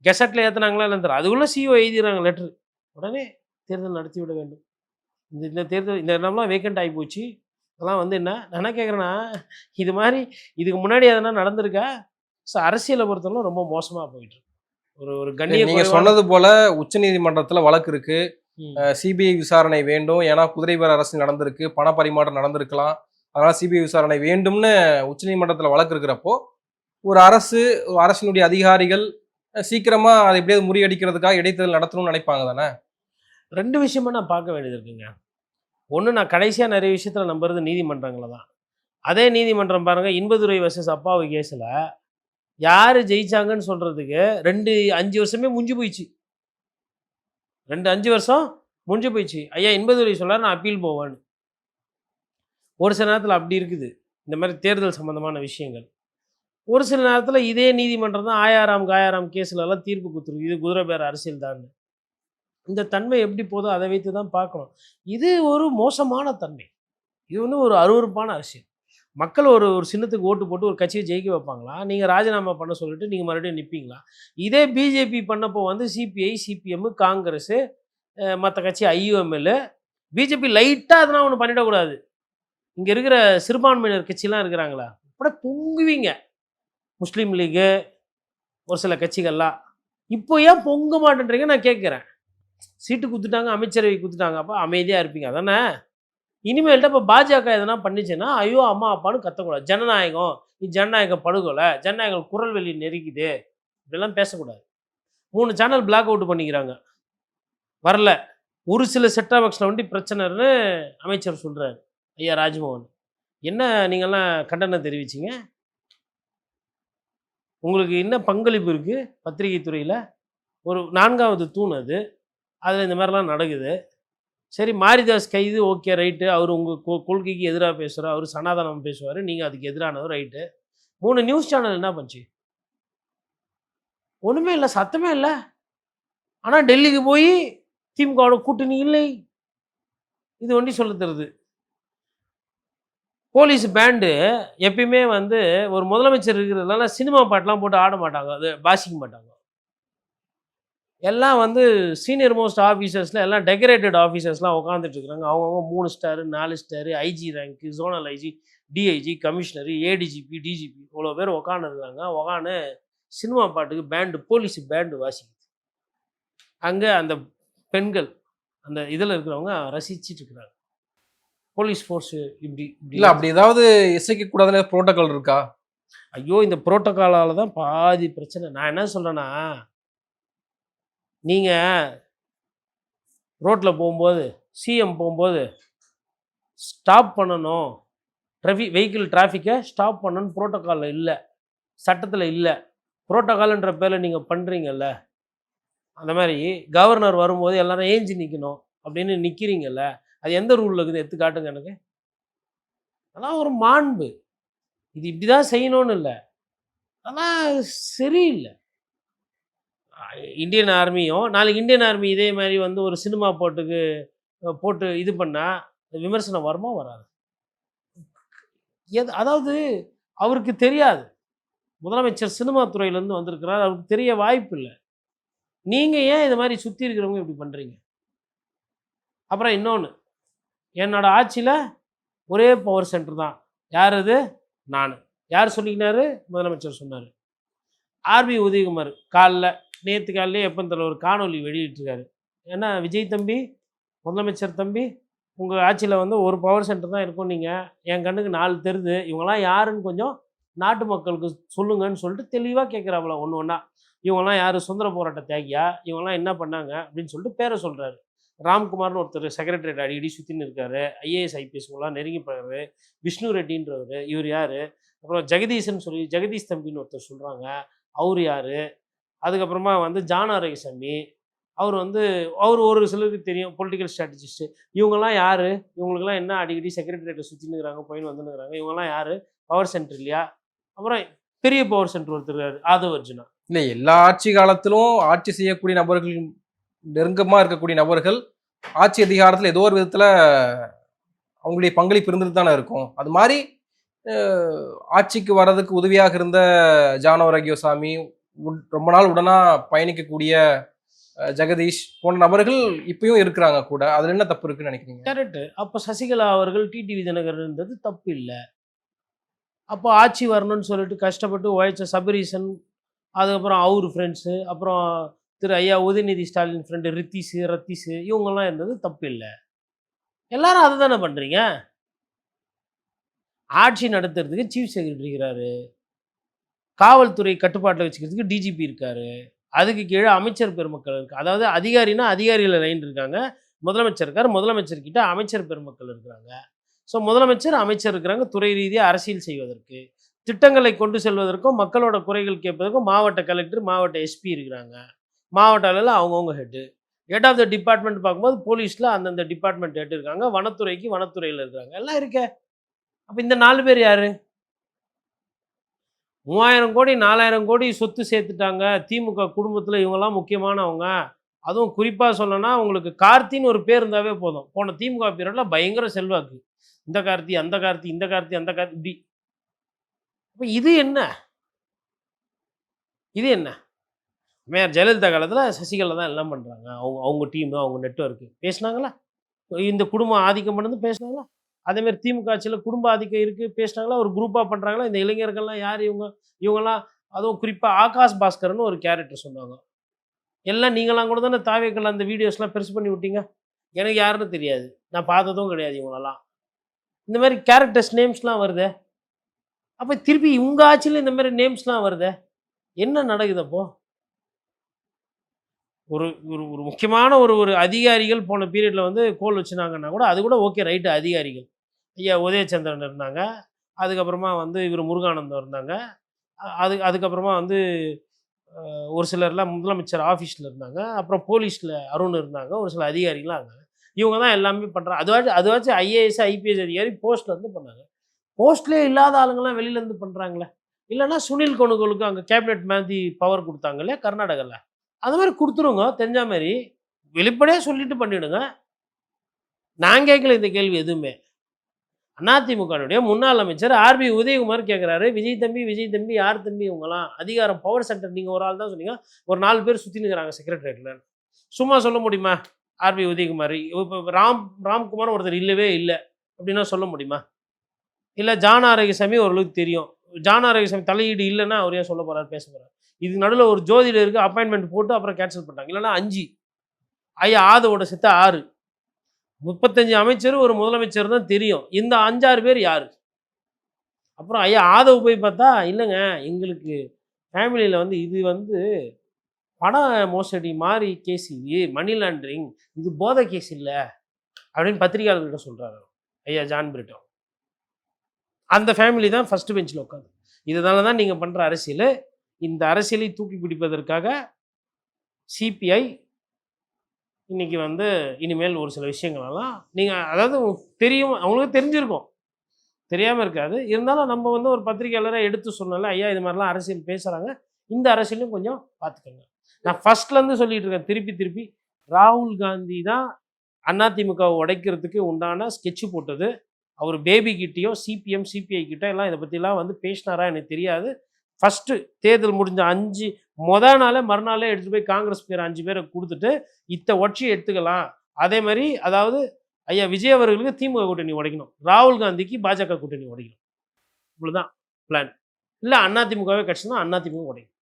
கெசட்டில் ஏற்றுனாங்களா இல்லைன்னு தெரியல, அதுக்குள்ளே சிஓ எழுதிடுறாங்க லெட்ரு, உடனே தேர்தல் நடத்தி விட வேண்டும். இந்த தேர்தல் இந்த இடம்லாம் வேக்கண்ட் ஆகி போச்சு. அதெல்லாம் வந்து என்ன நான் என்ன கேட்குறேன்னா, இது மாதிரி இதுக்கு முன்னாடி எதனா நடந்திருக்கா? ஸோ அரசியலை பொறுத்தவரை ரொம்ப மோசமாக போயிட்டு ஒரு கண்ணிய. நீங்க சொன்னது போல உச்சநீதிமன்றத்துல வழக்கு இருக்கு, சிபிஐ விசாரணை வேண்டும், ஏன்னா குதிரைவேர் அரசு நடந்திருக்கு, பண பரிமாற்றம் நடந்திருக்கலாம், அதனால சிபிஐ விசாரணை வேண்டும்னு உச்சநீதிமன்றத்துல வழக்கு இருக்கிறப்போ ஒரு அரசினுடைய அதிகாரிகள் சீக்கிரமா அதை எப்படியாவது முறியடிக்கிறதுக்காக இடைத்தேர்தல் நடத்தணும்னு நினைப்பாங்க தானே. 2 விஷயமா நான் பார்க்க வேண்டியது இருக்குங்க. ஒன்று, நான் கடைசியாக நிறைய விஷயத்தில் நம்புறது நீதிமன்றங்களை தான். அதே நீதிமன்றம் பாருங்கள், இன்பதுரை வர்சஸ் அப்பாவு கேஸில் யார் ஜெயிச்சாங்கன்னு சொல்கிறதுக்கு 5 வருஷமே முடிஞ்சு போயிடுச்சு. 5 வருஷம் முடிஞ்சு போயிடுச்சு. ஐயா இன்பதுரை சொல்கிறார் நான் அப்பீல் போவேன்னு. ஒரு சில நேரத்தில் அப்படி இருக்குது இந்த மாதிரி தேர்தல் சம்மந்தமான விஷயங்கள். ஒரு சில நேரத்தில் இதே நீதிமன்றம் தான் ஆயாராம் கேஸ்லலாம் தீர்ப்பு கொடுத்துருக்கு, இது குதிரை பேர அரசியல் தான். இந்த தன்மை எப்படி போதோ அதை வைத்து தான் பார்க்கணும். இது ஒரு மோசமான தன்மை, இது வந்து ஒரு அருவருப்பான அரசியல். மக்கள் ஒரு சின்னத்துக்கு ஓட்டு போட்டு ஒரு கட்சியை ஜெயிக்க வைப்பாங்களா? நீங்கள் ராஜினாமா பண்ண சொல்லிட்டு நீங்கள் மறுபடியும் நிற்பீங்களா? இதே பிஜேபி பண்ணப்போ வந்து சிபிஐ, சிபிஎம், காங்கிரஸ், மற்ற கட்சி ஐயுஎம்எல், பிஜேபி லைட்டாக அதெல்லாம் ஒன்று பண்ணிடக்கூடாது. இங்கே இருக்கிற சிறுபான்மையினர் கட்சிலாம் இருக்கிறாங்களா, அப்படியே பொங்குவீங்க. முஸ்லீம் லீகு, ஒரு சில கட்சிகள்லாம் இப்போ ஏன் பொங்க மாட்டேன்றீங்க நான் கேட்குறேன். சீட்டு கொடுத்துட்டாங்க, அமைச்சரவை கொடுத்துட்டாங்க, அப்போ அமைதியாக இருப்பீங்க அதானே? இனிமேல்ட்டு இப்போ பாஜக எதனா பண்ணிச்சுன்னா ஐயோ அம்மா அப்பான்னு கத்தக்கூடாது. ஜனநாயகம், இது ஜனநாயகம் படுகொலை, ஜனநாயகம் குரல் வெளி நெருக்கிது, இப்படிலாம் பேசக்கூடாது. 3 சேனல் பிளாக் அவுட் பண்ணிக்கிறாங்க, வரல. ஒரு சில செட்டாப் பாக்ஸில் வந்து பிரச்சனைன்னு அமைச்சர் சொல்கிறார் ஐயா ராஜ்மோகன். என்ன நீங்கள்லாம் கண்டனம் தெரிவிச்சிங்க? உங்களுக்கு என்ன பங்களிப்பு இருக்குது பத்திரிகை துறையில்? ஒரு 4வது தூண் அது, அதில் இந்த மாதிரிலாம் நடக்குது. சரி மாரிதாஸ் கைது ஓகே ரைட்டு, அவர் உங்கள் கொள்கைக்கு எதிராக பேசுகிறார், அவர் சனாதனம் பேசுவார், நீங்கள் அதுக்கு எதிரானவர் ரைட்டு. 3 நியூஸ் சேனல் என்ன பண்ணுச்சு? ஒன்றுமே இல்லை, சத்தமே இல்லை. ஆனால் டெல்லிக்கு போய் திமுகவோட கூட்டணி இல்லை, இது ஒண்டி சொல்ல தருது. போலீஸ் பேண்டு எப்பயுமே வந்து ஒரு முதலமைச்சர் இருக்கிறதுனால சினிமா பாட்டெலாம் போட்டு ஆட மாட்டாங்க, அது வாசிக்க மாட்டாங்க. எல்லாம் வந்து சீனியர் மோஸ்ட் ஆஃபீஸர்ஸில் எல்லாம் டெக்கரேட்டட் ஆஃபீஸர்ஸ்லாம் உட்காந்துட்டு இருக்கிறாங்க. அவங்கவுங்க 3 star 4 star, IG rank, zonal IG, DIG, commissioner, ADGP, DGP இவ்வளோ பேர் உட்காந்துருக்காங்க. உட்காந்து சினிமா பாட்டுக்கு பேண்டு, போலீஸ் பேண்டு வாசிக்குது. அங்கே அந்த பெண்கள் அந்த இதில் இருக்கிறவங்க ரசிச்சிட்டு இருக்கிறாங்க. போலீஸ் ஃபோர்ஸு இப்படி இல்லை அப்படி ஏதாவது இசைக்க கூடாதுன்னு ப்ரோட்டோகால் இருக்கா? ஐயோ, இந்த புரோட்டோகாலால் தான் பாதி பிரச்சனை. நான் என்ன சொல்கிறேன்னா, நீங்கள் ரோட்டில் போகும்போது, சிஎம் போகும்போது ஸ்டாப் பண்ணணும், வெஹிக்கிள் டிராஃபிக்கை ஸ்டாப் பண்ணணும்னு புரோட்டோகாலில் இல்லை, சட்டத்தில் இல்லை. புரோட்டோகால்ன்ற பேரில் நீங்கள் பண்ணுறீங்கல்ல, அந்த மாதிரி கவர்னர் வரும்போது எல்லாரும் ஏஞ்சி நிற்கணும் அப்படின்னு நிற்கிறீங்கல்ல, அது எந்த ரூலில் இருக்குது? எடுத்து காட்டுங்க எனக்கு. அதெல்லாம் ஒரு மாண்பு. இது இப்படி தான் செய்யணும்னு இல்லை, அதெல்லாம் சரியில்லை. இந்தியன் ஆர்மியும் நாளைக்கு இந்தியன் ஆர்மி இதே மாதிரி வந்து ஒரு சினிமா போட்டு இது பண்ணால் விமர்சனம் வருமா வராது? அதாவது அவருக்கு தெரியாது, முதலமைச்சர் சினிமா துறையிலேருந்து வந்திருக்கிறார், அவருக்கு தெரிய வாய்ப்பு இல்லை. நீங்கள் ஏன் இது மாதிரி சுற்றி இருக்கிறவங்க இப்படி பண்ணுறீங்க? அப்புறம் இன்னொன்று, என்னோட ஆட்சியில் ஒரே பவர் சென்டர் தான். யார் அது? நான். யார் சொல்லிக்கினாரு? முதலமைச்சர் சொன்னார். ஆர்பி உதயகுமார் நேற்று காலையிலே எப்போ தர ஒரு காணொலி வெளியிட்டிருக்காரு. ஏன்னா விஜய் தம்பி, முதலமைச்சர் தம்பி, உங்கள் ஆட்சியில் வந்து ஒரு பவர் சென்டர் தான் இருக்கும், நீங்கள் என் கண்ணுக்கு 4 தெரியுது, இவங்கெல்லாம் யாருன்னு கொஞ்சம் நாட்டு மக்களுக்கு சொல்லுங்கன்னு சொல்லிட்டு தெளிவாக கேட்குறாப்புல ஒன்று ஒன்றா. இவங்கெல்லாம் யார்? சுதந்திர போராட்ட தியாகியா? இவங்கெல்லாம் என்ன பண்ணாங்க அப்படின்னு சொல்லிட்டு பேரை சொல்கிறாரு. ராம்குமார்னு ஒருத்தர் செக்ரட்டரியேட் அடிக்கடி சுற்றின்னு இருக்காரு, ஐஏஎஸ் ஐபிஎஸ்லாம் நெருங்கி போகிறாரு. விஷ்ணு ரெட்டின்றவர், இவர் யார்? அப்புறம் ஜெகதீஷன் சொல்லி ஜெகதீஷ் தம்பின்னு ஒருத்தர் சொல்கிறாங்க, அவர் யார்? அதுக்கப்புறமா வந்து ஜான் ஆரோக்கியசாமி, அவர் ஒரு சிலருக்கு தெரியும், பொலிட்டிக்கல் ஸ்ட்ராட்டஜிஸ்ட்டு. இவங்கெல்லாம் யார்? இவங்களுக்கெல்லாம் என்ன அடிக்கடி செக்ரட்டரியேட்டை சுற்றின்னு இருக்கிறாங்க, போயின்னு வந்துன்னுக்குறாங்க, இவங்கெல்லாம் யார்? பவர் சென்டர் இல்லையா? அப்புறம் பெரிய பவர் சென்டர் ஒருத்தர் இருக்காரு, ஆதவ் அர்ஜுனா. இல்லை, எல்லா ஆட்சி காலத்திலும் ஆட்சி செய்யக்கூடிய நபர்கள், நெருக்கமாக இருக்கக்கூடிய நபர்கள் ஆட்சி அதிகாரத்தில் ஏதோ ஒரு விதத்தில் அவங்களுடைய பங்களிப்பு இருந்துட்டு தானே இருக்கும். அது மாதிரி ஆட்சிக்கு வர்றதுக்கு உதவியாக இருந்த ஜான் ஆரோக்கியசாமி, ரொம்ப நாள் உடனா பயணிக்கக்கூடிய ஜெகதீஷ் போன்ற நபர்கள் இப்பயும் இருக்கிறாங்க கூட. அதுல என்ன தப்பு இருக்குன்னு நினைக்கிறீங்க? கரெக்டு. அப்போ சசிகலா அவர்கள் டிடிவி தினகரன் இருந்தது தப்பு இல்லை. அப்போ ஆட்சி வரணும்னு சொல்லிட்டு கஷ்டப்பட்டு உழைச்ச சபரீசன், அதுக்கப்புறம் அவர் ஃப்ரெண்ட்ஸு, அப்புறம் திரு ஐயா உதயநிதி ஸ்டாலின் ஃப்ரெண்டு ரத்தீஸு இவங்கெல்லாம் இருந்தது தப்பு இல்லை. எல்லாரும் அதை தானே பண்ணுறீங்க. ஆட்சி நடத்துறதுக்கு சீஃப் செக்ரட்டரி இருக்கிறாரு, காவல்துறை கட்டுப்பாட்டில் வச்சுக்கிறதுக்கு டிஜிபி இருக்காரு, அதுக்கு கீழே அமைச்சர் பெருமக்கள் இருக்கு. அதாவது அதிகாரினா அதிகாரிகள் லைன் இருக்காங்க, முதலமைச்சர் இருக்கார், முதலமைச்சர் கிட்ட அமைச்சர் பெருமக்கள் இருக்கிறாங்க. ஸோ முதலமைச்சர், அமைச்சர் இருக்கிறாங்க துறை ரீதியாக அரசியல் செய்வதற்கு, திட்டங்களை கொண்டு செல்வதற்கும், மக்களோட குறைகள் கேட்பதற்கும் மாவட்ட கலெக்டர், மாவட்ட எஸ்பி இருக்கிறாங்க, மாவட்ட அளவில் அவங்கவுங்க ஹெட் ஆஃப் த டிபார்ட்மெண்ட் பார்க்கும்போது போலீஸில் அந்தந்த டிபார்ட்மெண்ட் ஹெட் இருக்காங்க, வனத்துறைக்கு வனத்துறையில் இருக்காங்க, எல்லாம் இருக்கே. அப்போ இந்த 4 பேர் யார்? 3000 கோடி 4000 கோடி சொத்து சேர்த்துட்டாங்க திமுக குடும்பத்தில், இவங்கெல்லாம் முக்கியமானவங்க. அதுவும் குறிப்பாக சொல்லணும்னா உங்களுக்கு கார்த்தின்னு ஒரு பேர் இருந்தாவே போதும். போன திமுக பீரியடில் பயங்கர செல்வாக்கு, இந்த கார்த்தி அந்த கார்த்தி, இந்த கார்த்தி அந்த கார்த்தி, இப்படி. அப்போ இது என்ன? மேயர் ஜெயலலிதா காலத்தில் சசிகலா தான் எல்லாம் பண்ணுறாங்க, அவங்க டீமு, அவங்க நெட்வொர்க்கு பேசினாங்களா? இந்த குடும்பம் ஆதிக்கம் பண்ணது பேசினாங்களா? அதேமாதிரி திமுக ஆட்சியில் குடும்ப ஆதிக்கம் இருக்குது பேசினாங்களா? ஒரு குரூப்பாக பண்ணுறாங்களா? இந்த இளைஞர்கள்லாம் யார் இவங்கெல்லாம்? அதுவும் குறிப்பாக ஆகாஷ் பாஸ்கர்னு ஒரு கேரக்டர் சொன்னாங்க, எல்லாம் நீங்களாம் கூட தானே தாவேக்கள் அந்த வீடியோஸ்லாம் பெருசு பண்ணி விட்டீங்க. எனக்கு யாருன்னு தெரியாது, நான் பார்த்ததும் கிடையாது இவங்களெல்லாம். இந்த மாதிரி கேரக்டர்ஸ் நேம்ஸ்லாம் வருது. அப்போ திருப்பி உங்கள் ஆட்சியில் இந்த மாதிரி நேம்ஸ்லாம் வருது, என்ன நடக்குது? அப்போ ஒரு ஒரு முக்கியமான ஒரு அதிகாரிகள் போன பீரியடில் வந்து கோல் வச்சுனாங்கன்னா கூட அது கூட ஓகே ரைட்டு. அதிகாரிகள் ஐயா உதயச்சந்திரன் இருந்தாங்க, அதுக்கப்புறமா வந்து இவர் முருகானந்தம் இருந்தாங்க, அதுக்கப்புறமா வந்து ஒரு சிலர்லாம் முதலமைச்சர் ஆஃபீஸில் இருந்தாங்க, அப்புறம் போலீஸில் அருண் இருந்தாங்க, ஒரு சில அதிகாரிகளாம் இருந்தாங்க. இவங்க தான் எல்லாமே பண்ணுறாங்க. அதுவாச்சும் ஐஏஎஸ் ஐபிஎஸ் அதிகாரி போஸ்ட்ல இருந்து பண்ணாங்க. போஸ்ட்லேயே இல்லாத ஆளுங்கெல்லாம் வெளியில இருந்து பண்ணுறாங்களே. இல்லைன்னா சுனில் கொணுகோலுக்கு அங்கே கேபினெட் மாதிரி பவர் கொடுத்தாங்க இல்லையா கர்நாடகாவில், அது மாதிரி கொடுத்துருங்க. தெரிஞ்ச மாதிரி வெளிப்படையாக சொல்லிட்டு பண்ணிவிடுங்க. நான் கேட்கல இந்த கேள்வி எதுவுமே. அதிமுகவுடைய முன்னாள் அமைச்சர் ஆர்பி உதயகுமார் கேட்குறாரு, விஜய் தம்பி யார் தம்பி இவங்கலாம், அதிகாரம் பவர் சென்டர் நீங்கள் ஒரு ஆள் தான் சொன்னீங்க, ஒரு 4 பேர் சுற்றி நிற்கிறாங்க செக்ரட்டரியேட்டில். சும்மா சொல்ல முடியுமா ஆர்பி உதயகுமார்? இப்போ ராம்குமார் ஒருத்தர் இல்லவே இல்லை அப்படின்னா சொல்ல முடியுமா? இல்லை ஜான் ஆரோக்கியசாமி ஓரளவுக்கு தெரியும். ஜான் ஆரோக்கியசாமி தலையீடு இல்லைன்னா அவர் ஏன் சொல்ல போகிறார், பேச போகிறார்? இது நடுவில் ஒரு ஜோதிடருக்கு அப்பாயின்மெண்ட் போட்டு அப்புறம் கேன்சல் பண்ணிட்டாங்க. இல்லைன்னா 5 ஐயா ஆதவோட செத்த 6 35 அமைச்சர் ஒரு முதலமைச்சர் தான் தெரியும். இந்த 5-6 பேர் யாரு? அப்புறம் ஐயா ஆதவ் போய் பார்த்தா இல்லைங்க எங்களுக்கு ஃபேமிலியில் வந்து இது வந்து பண மோசடி மாதிரி கேஸ், இது மணி லாண்டரிங், இது போதை கேஸ் இல்லை அப்படின்னு பத்திரிகையாளர்கிட்ட சொல்கிறாரு ஐயா ஜான் பிரிட்டோ. அந்த ஃபேமிலி தான் ஃபர்ஸ்ட் பெஞ்சில் உட்காந்து. இதனால தான் நீங்கள் பண்ணுற அரசியல். இந்த அரசியலை தூக்கி பிடிப்பதற்காக சிபிஐ இன்னைக்கு வந்து இனிமேல் ஒரு சில விஷயங்களெல்லாம் நீங்கள் அதாவது தெரியும், அவங்களுக்கு தெரிஞ்சிருக்கும், தெரியாமல் இருக்காது. இருந்தாலும் நம்ம வந்து ஒரு பத்திரிகையாளரை எடுத்து சொன்னால ஐயா இது மாதிரிலாம் அரசியல் பேசுகிறாங்க, இந்த அரசியலும் கொஞ்சம் பார்த்துக்கோங்க. நான் ஃபர்ஸ்ட்லேருந்து சொல்லிட்டு இருக்கேன் திருப்பி ராகுல் காந்தி தான் அதிமுகவை உடைக்கிறதுக்கு உண்டான ஸ்கெட்சு போட்டது. அவர் பேபி கிட்டேயோ சிபிஎம் சிபிஐ கிட்ட எல்லாம் இதை பற்றிலாம் வந்து பேசினாரா எனக்கு தெரியாது. ஃபஸ்ட்டு தேர்தல் முடிஞ்ச மறுநாளே எடுத்துகிட்டு போய் காங்கிரஸ் பேர் 5 பேரை கொடுத்துட்டு ஒட்சி எடுத்துக்கலாம். அதே மாதிரி அதாவது ஐயா விஜய் அவர்களுக்கு திமுக கூட்டணி உடைக்கணும், ராகுல் காந்திக்கு பாஜக கூட்டணி உடைக்கணும், இவ்வளோதான் பிளான். இல்லை அதிமுகவே கட்சினா அதிமுக உடைக்கணும்.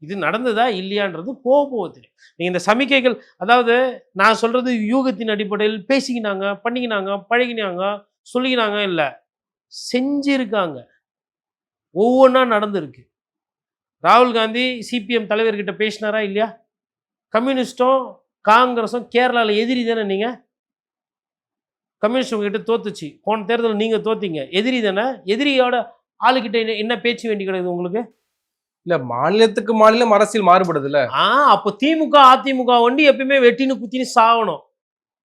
இது நடந்ததா இல்லையான்றது போக தெரியும். நீங்கள் இந்த சமிக்கைகள், அதாவது நான் சொல்கிறது யூகத்தின் அடிப்படையில் பேசிக்கினாங்க, பண்ணிக்கினாங்க, பழகினாங்க, சொல்லிக்கினாங்க, இல்லை செஞ்சிருக்காங்க, ஒவ்வொன்றா நடந்திருக்கு. ராகுல் காந்தி சிபிஎம் தலைவர்கிட்ட பேசினாரா இல்லையா? கம்யூனிஸ்டும் காங்கிரஸும் கேரளாவில் எதிரி தானே. நீங்கள் கம்யூனிஸ்ட் உங்ககிட்ட தோத்துச்சு, போன தேர்தலில் நீங்கள் தோத்தீங்க, எதிரி தானே. எதிரியோட ஆளுக்கிட்ட என்ன பேச்சு வேண்டி கிடையாது உங்களுக்கு? இல்ல மாநிலத்துக்கு மாநிலம் அரசியல் மாறுபடுதுல்ல. அப்போ திமுக அதிமுக வண்டி எப்பயுமே வெட்டின்னு குத்தின்னு சாகணும்.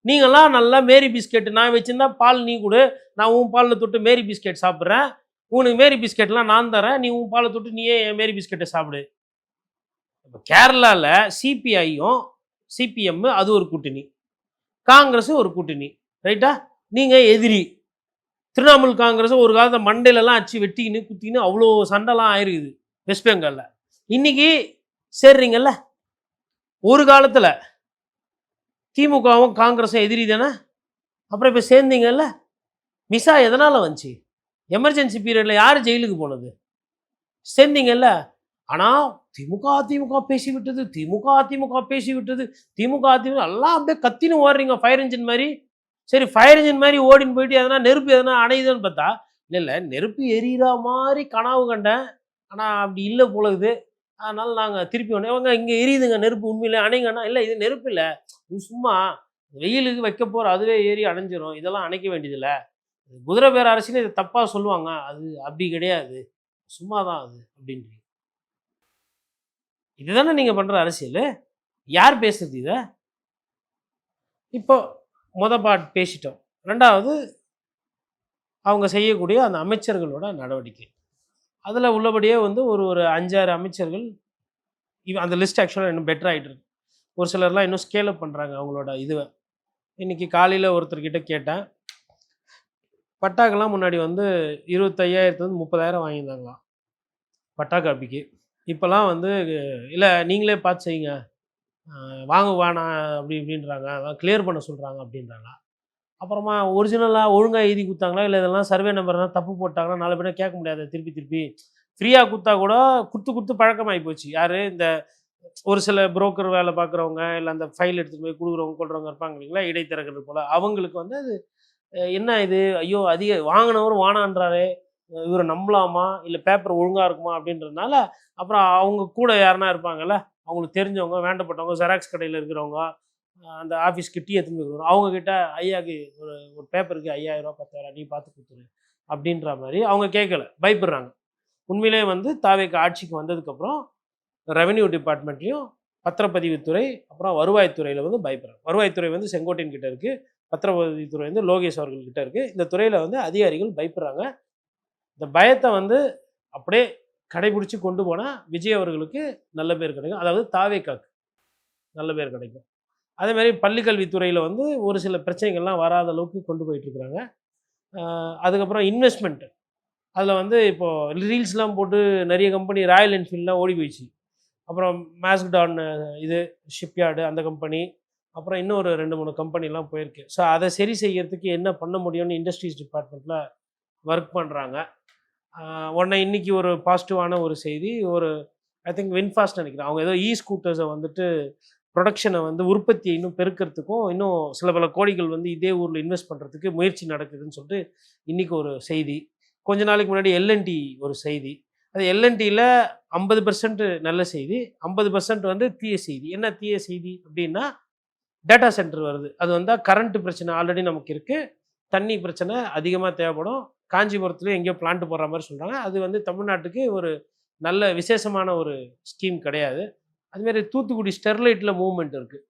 நீங்களாம் நல்லா மேரி பிஸ்கெட் நான் வச்சிருந்தா பால் நீ கொடு, நான் உன் பாலில் தொட்டு மேரி பிஸ்கெட் சாப்பிட்றேன், உனக்கு மேரி பிஸ்கெட்லாம் நான் தரேன், நீ உன் பாலை தொட்டு நீயே என் மேரி பிஸ்கெட்டை சாப்பிடு. இப்போ கேரளாவில் சிபிஐயும் சிபிஎம் அது ஒரு கூட்டணி, காங்கிரஸும் ஒரு கூட்டணி, ரைட்டா? நீங்கள் எதிரி. திரிணாமுல் காங்கிரஸ் ஒரு காலத்தை மண்டையிலலாம் அச்சு வெட்டிக்கின்னு குத்திக்கின்னு அவ்வளோ சண்டைலாம் ஆயிருக்குது வெஸ்ட் பெங்காலில். இன்னைக்கு சேர்றீங்கல்ல. ஒரு காலத்தில் திமுகவும் காங்கிரஸும் எதிரி தானே, அப்புறம் இப்போ சேர்ந்தீங்கல்ல. மிசா எதனால் வந்துச்சு? எமர்ஜென்சி பீரியடில் யார் ஜெயிலுக்கு போனது? சேர்ந்தீங்கல்ல. ஆனால் திமுக பேசி விட்டது, திமுக பேசி விட்டது, திமுக எல்லாம் அப்படியே கத்தின்னு ஓடுறீங்க ஃபயர் இன்ஜின் மாதிரி. சரி ஃபயர் இன்ஜின் மாதிரி ஓடின்னு போயிட்டு எதனா நெருப்பு எதனா அணையுதுன்னு பார்த்தா இல்லை நெருப்பு எரியிற மாதிரி கனவு கண்டேன், ஆனால் அப்படி இல்லை போலகுது, அதனால் நாங்கள் திருப்பி அவங்க இங்கே எரியுதுங்க நெருப்பு, உண்மையிலே அணைங்கன்னா இல்லை இது நெருப்பு இல்லை, இது சும்மா வெயிலுக்கு வைக்க போகிற அதுவே ஏறி அணைஞ்சிரும், இதெல்லாம் அணைக்க வேண்டியதில்லை. குதிரை பேர் அரசியல் இதை தப்பாக சொல்லுவாங்க, அது அப்படி கிடையாது, சும்மா தான் அது அப்படின்றீங்க. இதுதானே நீங்கள் பண்ணுற அரசியல். யார் பேசுறது இதை? இப்போ பாட்டு பேசிட்டோம். ரெண்டாவது அவங்க செய்யக்கூடிய அந்த அமைச்சர்களோட நடவடிக்கை, அதில் உள்ளபடியே வந்து ஒரு 5-6 அமைச்சர்கள் அந்த லிஸ்ட் ஆக்சுவலாக இன்னும் பெட்டர் ஆகிட்டு இருக்கு. ஒரு சிலர்லாம் இன்னும் ஸ்கேல் அப் பண்ணுறாங்க அவங்களோட இதுவை. இன்றைக்கி காலையில் ஒருத்தர்கிட்ட கேட்டேன், பட்டாக்கெல்லாம் முன்னாடி வந்து 25,000 30,000 வாங்கியிருந்தாங்களாம் பட்டா காப்பிக்கு. இப்போல்லாம் வந்து இல்லை நீங்களே பார்த்து செய்யுங்க, வாங்க வேணாம் அப்படி இப்படின்றாங்க, அதான் கிளியர் பண்ண சொல்கிறாங்க அப்படின்றாங்க. அப்புறமா ஒரிஜினலாக ஒழுங்காக எழுதி கொடுத்தாங்களா இல்லை இதெல்லாம் சர்வே நம்பர்லாம் தப்பு போட்டாங்கன்னா 4 பேரை கேட்க முடியாது. திருப்பி ஃப்ரீயாக கொடுத்தா கூட கொடுத்து பழக்கமாகி போச்சு. யார் இந்த ஒரு சில புரோக்கர் வேலை பார்க்குறவங்க, இல்லை அந்த ஃபைல் எடுத்துகிட்டு போய் கொடுக்குறவங்க கொள்றவங்க இருப்பாங்க இல்லைங்களா, இடைத்தரகர்கள் போல், அவங்களுக்கு வந்து அது என்ன இது, ஐயோ அதிக வாங்கினவரும் வானான்றாரே, இவரை நம்பலாமா இல்லை பேப்பர் ஒழுங்காக இருக்குமா அப்படின்றதுனால அப்புறம் அவங்க கூட யாருனா இருப்பாங்கல்ல, அவங்களுக்கு தெரிஞ்சவங்க வேண்டப்பட்டவங்க, ஜெராக்ஸ் கடையில் இருக்கிறவங்க, அந்த ஆஃபீஸ்க்கு டீ எடுத்துன்னு போய் அவங்கக்கிட்ட ஐயாவுக்கு ஒரு பேப்பருக்கு 5,000 10,000 நீ பார்த்து கொடுத்துரு அப்படின்ற மாதிரி அவங்க கேட்கல, பயப்படுறாங்க. உண்மையிலே வந்து தாவேக்கு ஆட்சிக்கு வந்ததுக்கப்புறம் ரெவென்யூ டிபார்ட்மெண்ட்லேயும் பத்திரப்பதிவுத்துறை, அப்புறம் வருவாய்த்துறையில் வந்து பயப்படுறாங்க. வருவாய்த்துறை வந்து செங்கோட்டையன் கிட்ட இருக்குது, பத்திரப்பதிவுத்துறை வந்து லோகேஷ் அவர்கள் கிட்ட இருக்குது. இந்த துறையில் வந்து அதிகாரிகள் பயப்படுறாங்க. இந்த பயத்தை வந்து அப்படியே கடைபிடிச்சு கொண்டு போனால் விஜய் அவர்களுக்கு நல்ல பேர் கிடைக்கும். அதாவது தாவேக்காக்கு நல்ல பேர் கிடைக்கும். அதே மாதிரி பள்ளிக்கல்வித்துறையில் வந்து ஒரு சில பிரச்சனைகள்லாம் வராத அளவுக்கு கொண்டு போயிட்டுருக்குறாங்க. அதுக்கப்புறம் இன்வெஸ்ட்மெண்ட் அதில் வந்து இப்போது ரீல்ஸ்லாம் போட்டு நிறைய கம்பெனி ராயல் என்ஃபீல்ட்லாம் ஓடி போயிடுச்சு. அப்புறம் மேஸ்க்டான் இது ஷிப்யார்டு அந்த கம்பெனி, அப்புறம் இன்னும் ஒரு 2-3 கம்பெனிலாம் போயிருக்கு. ஸோ அதை சரி செய்யறதுக்கு என்ன பண்ண முடியும்னு இண்டஸ்ட்ரீஸ் டிபார்ட்மெண்ட்டில் ஒர்க் பண்ணுறாங்க. உடனே இன்றைக்கி ஒரு பாசிட்டிவான ஒரு செய்தி, ஒரு ஐ திங்க் வின்ஃபாஸ்ட் நினைக்கிறேன், அவங்க ஏதோ ஸ்கூட்டர்ஸை வந்துட்டு ப்ரொடக்ஷனை வந்து உற்பத்தியை இன்னும் பெருக்கிறதுக்கும் இன்னும் சில பல கோடிகள் வந்து இதே ஊரில் இன்வெஸ்ட் பண்ணுறதுக்கு முயற்சி நடக்குதுன்னு சொல்லிட்டு இன்றைக்கி ஒரு செய்தி. கொஞ்ச நாளைக்கு முன்னாடி எல்என்டி ஒரு செய்தி. அது எல்என்டியில் 50% நல்ல செய்தி, 50% வந்து தீய செய்தி. என்ன தீய செய்தி அப்படின்னா, டேட்டா சென்டர் வருது. அது வந்தால் கரண்ட் பிரச்சனை ஆல்ரெடி நமக்கு இருக்குது, தண்ணி பிரச்சனை அதிகமாக தேவைப்படும். காஞ்சிபுரத்துலேயும் எங்கேயோ பிளான்ட் போடுற மாதிரி சொல்கிறாங்க. அது வந்து தமிழ்நாட்டுக்கு ஒரு நல்ல விசேஷமான ஒரு ஸ்கீம் கிடையாது. அதுமாரி தூத்துக்குடி ஸ்டெர்லைட்டில் மூவ்மெண்ட் இருக்குது.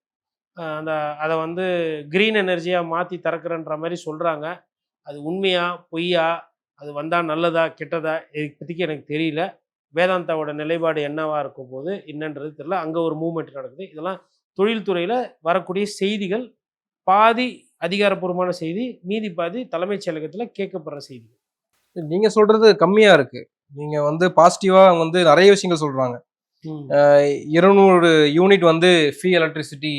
அதை வந்து க்ரீன் எனர்ஜியாக மாற்றி திறக்கிறன்ற மாதிரி சொல்கிறாங்க. அது உண்மையா பொய்யா, அது வந்தால் நல்லதா கெட்டதா இப்போதைக்கு எனக்கு தெரியல. வேதாந்தாவோட நிலைப்பாடு என்னவாக இருக்கும் போது என்னன்றது தெரியல. அங்கே ஒரு மூவ்மெண்ட் நடக்குது. இதெல்லாம் தொழில்துறையில் வரக்கூடிய செய்திகள். பாதி அதிகாரப்பூர்வமான செய்தி, மீதி பாதி தலைமைச் செயலகத்தில் கேட்கப்படுற செய்தி. நீங்க சொல்றது கம்மியா இருக்கு. நீங்க வந்து பாசிட்டிவா வந்து நிறைய விஷயங்கள் சொல்றாங்க. 200 யூனிட் வந்து ஃப்ரீ எலக்ட்ரிசிட்டி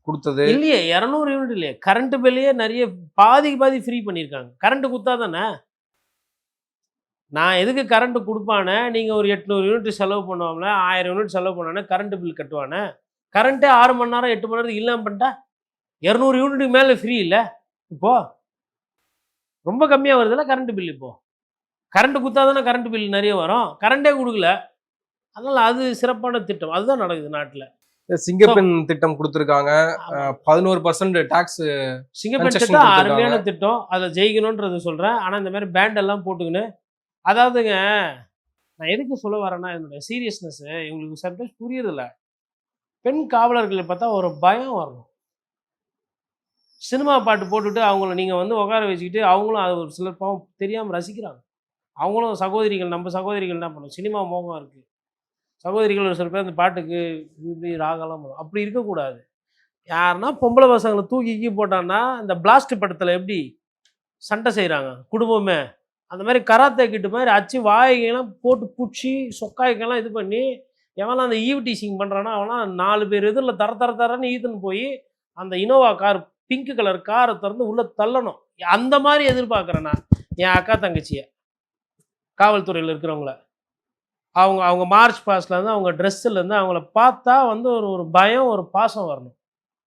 கொடுத்தது இல்லையே. 200 யூனிட் இல்லையே, கரண்ட் பில்லையே நிறைய பாதி ஃப்ரீ பண்ணியிருக்காங்க. கரண்ட் கொடுத்தா தானே. நான் எதுக்கு கரண்ட் கொடுப்பானே, நீங்கள் ஒரு 800 யூனிட் செலவு பண்ணுவாங்கள, 1000 யூனிட் செலவு பண்ணானே கரண்ட் பில் கட்டுவானே. கரண்ட்டே 6 மணி நேரம் 8 மணி நேரத்துக்கு இல்லாமல் பண்ணிட்டா 200 யூனிட்டுக்கு மேலே ஃப்ரீ இல்லை. இப்போது ரொம்ப கம்மியாக வருதுல்ல கரண்ட் பில். இப்போது கரண்ட் கொடுத்தா தானே கரண்ட் பில் நிறைய வரும். கரண்ட்டே கொடுக்கல. அதனால் அது சிறப்பான திட்டம். அதுதான் நடக்குது நாட்டில். சிங்கப்பெண் திட்டம் கொடுத்துருக்காங்க. 11% டாக்ஸ். சிங்கப்பெண் திட்டம் அருமையான திட்டம், அதை ஜெயிக்கணுன்றது சொல்கிறேன். ஆனால் இந்த மாதிரி பேண்ட் எல்லாம் போட்டுக்கின்னு, அதாவதுங்க, நான் எதுக்கு சொல்ல வரேன்னா, என்னுடைய சீரியஸ்னஸ் இவங்களுக்கு சம்டைம்ஸ் புரியுறதில்ல. பெண் காவலர்களை பார்த்தா ஒரு பயம் வரணும். சினிமா பாட்டு போட்டுட்டு அவங்கள நீங்கள் வந்து உட்கார வச்சுக்கிட்டு அவங்களும் அது ஒரு சிலர் பாவம் தெரியாமல் ரசிக்கிறாங்க. அவங்களும் சகோதரிகள், நம்ம சகோதரிகள் என்ன பண்ணும், சினிமா மோகம் இருக்குது. சகோதரிகள் ஒரு சில பேர் அந்த பாட்டுக்கு இப்படி ராகலாம் பண்ணும். அப்படி இருக்கக்கூடாது. யாருன்னா பொம்பளை பசங்களை தூக்கி போட்டான்னா, இந்த பிளாஸ்ட் படத்தில் எப்படி சண்டை செய்கிறாங்க குடும்பமே, அந்த மாதிரி கராத்தே கிட்டு மாதிரி அச்சு வாய்கெல்லாம் போட்டு பிடிச்சி சொக்காய்க்கெல்லாம் இது பண்ணி, எவனா அந்த ஈவ் டீசிங் பண்ணுறான்னா அவனா 4 பேர் எதிரில் தரன்னு ஈத்துன்னு போய் அந்த இனோவா கார், பிங்க் கலர் காரை திறந்து உள்ளே தள்ளணும். அந்த மாதிரி எதிர்பார்க்குறேன் நான் என் அக்கா தங்கச்சியை, காவல்துறையில் இருக்கிறவங்கள. அவங்க மார்ச் பாஸ்ட்லேருந்து, அவங்க ட்ரெஸ்ஸுலேருந்து அவங்கள பார்த்தா வந்து ஒரு பயம், ஒரு பாசம் வரணும்.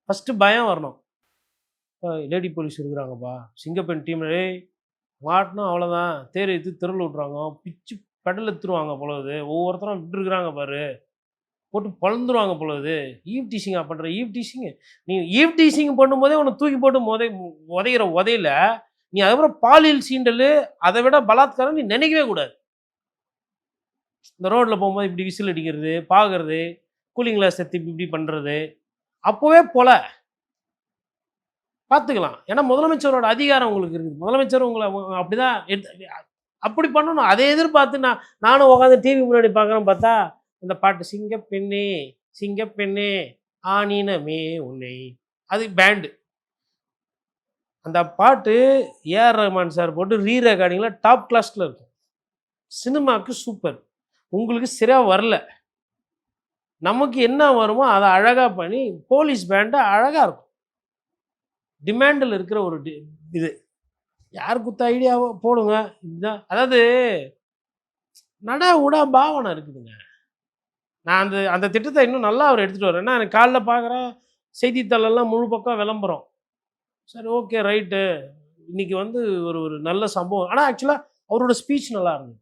ஃபஸ்ட்டு பயம் வரணும். லேடி போலீஸ் இருக்கிறாங்கப்பா, சிங்கப்பெண் டீம்ல மாட்டினா அவ்வளோதான், தேர் எடுத்து தெருவில் விட்ருவாங்க, பிச்சு பெடல் எடுத்துருவாங்க பொழுது, ஒவ்வொருத்தரும் விட்டுருக்குறாங்க பாரு, போட்டு பழந்துருவாங்க பொழுது. ஈவ் டீசிங்காக பண்ணுற ஈவ் டீசிங்கு. நீ ஈவ் டீசிங் பண்ணும்போதே உன்னை தூக்கி போட்டு உதைகிற உதையில நீ அதுக்கப்புறம் பாலியல் சீண்டல், அதை விட பலாத்காரம் நீ நினைக்கவே கூடாது. இந்த ரோட்டில் போகும்போது இப்படி விசில் அடிக்கிறது, பார்க்கறது, கூலிங் கிளாஸ் எடுத்து இப்படி பண்ணுறது, அப்போவே போல பார்த்துக்கலாம். ஏன்னா முதலமைச்சரோட அதிகாரம் உங்களுக்கு இருக்குது. முதலமைச்சர் உங்களை அப்படி தான் அப்படி பண்ணணும். அதை எதிர்பார்த்து நானும் உட்காந்து டிவி முன்னாடி பார்க்குறேன். பார்த்தா அந்த பாட்டு சிங்கப்பெண்ணே சிங்கப்பெண்ணே ஆனினமே உன்னை, அது பேண்டு. அந்த பாட்டு ஏஆர் ரஹ்மான் சார் போட்டு ரீ ரெக்கார்டிங்கில் டாப் கிளாஸில் இருக்கும். சினிமாவுக்கு சூப்பர். உங்களுக்கு சரியாக வரல. நமக்கு என்ன வருமோ அதை அழகாக பண்ணி போலீஸ் பேண்டை அழகாக இருக்கும். டிமாண்டில் இருக்கிற ஒரு இது யார் குத்த ஐடியாவோ போடுங்க. இதுதான், அதாவது நடா உடா பாவனை இருக்குதுங்க. நான் அந்த திட்டத்தை இன்னும் நல்லா அவர் எடுத்துகிட்டு வரேன். ஏன்னா எனக்கு காலைல பார்க்குறேன் செய்தித்தாளெல்லாம் முழு பக்கம் விளம்பரம். சரி, ஓகே, ரைட்டு, இன்றைக்கி வந்து ஒரு நல்ல சம்பவம். ஆனால் ஆக்சுவலாக அவரோட ஸ்பீச் நல்லா இருந்தது.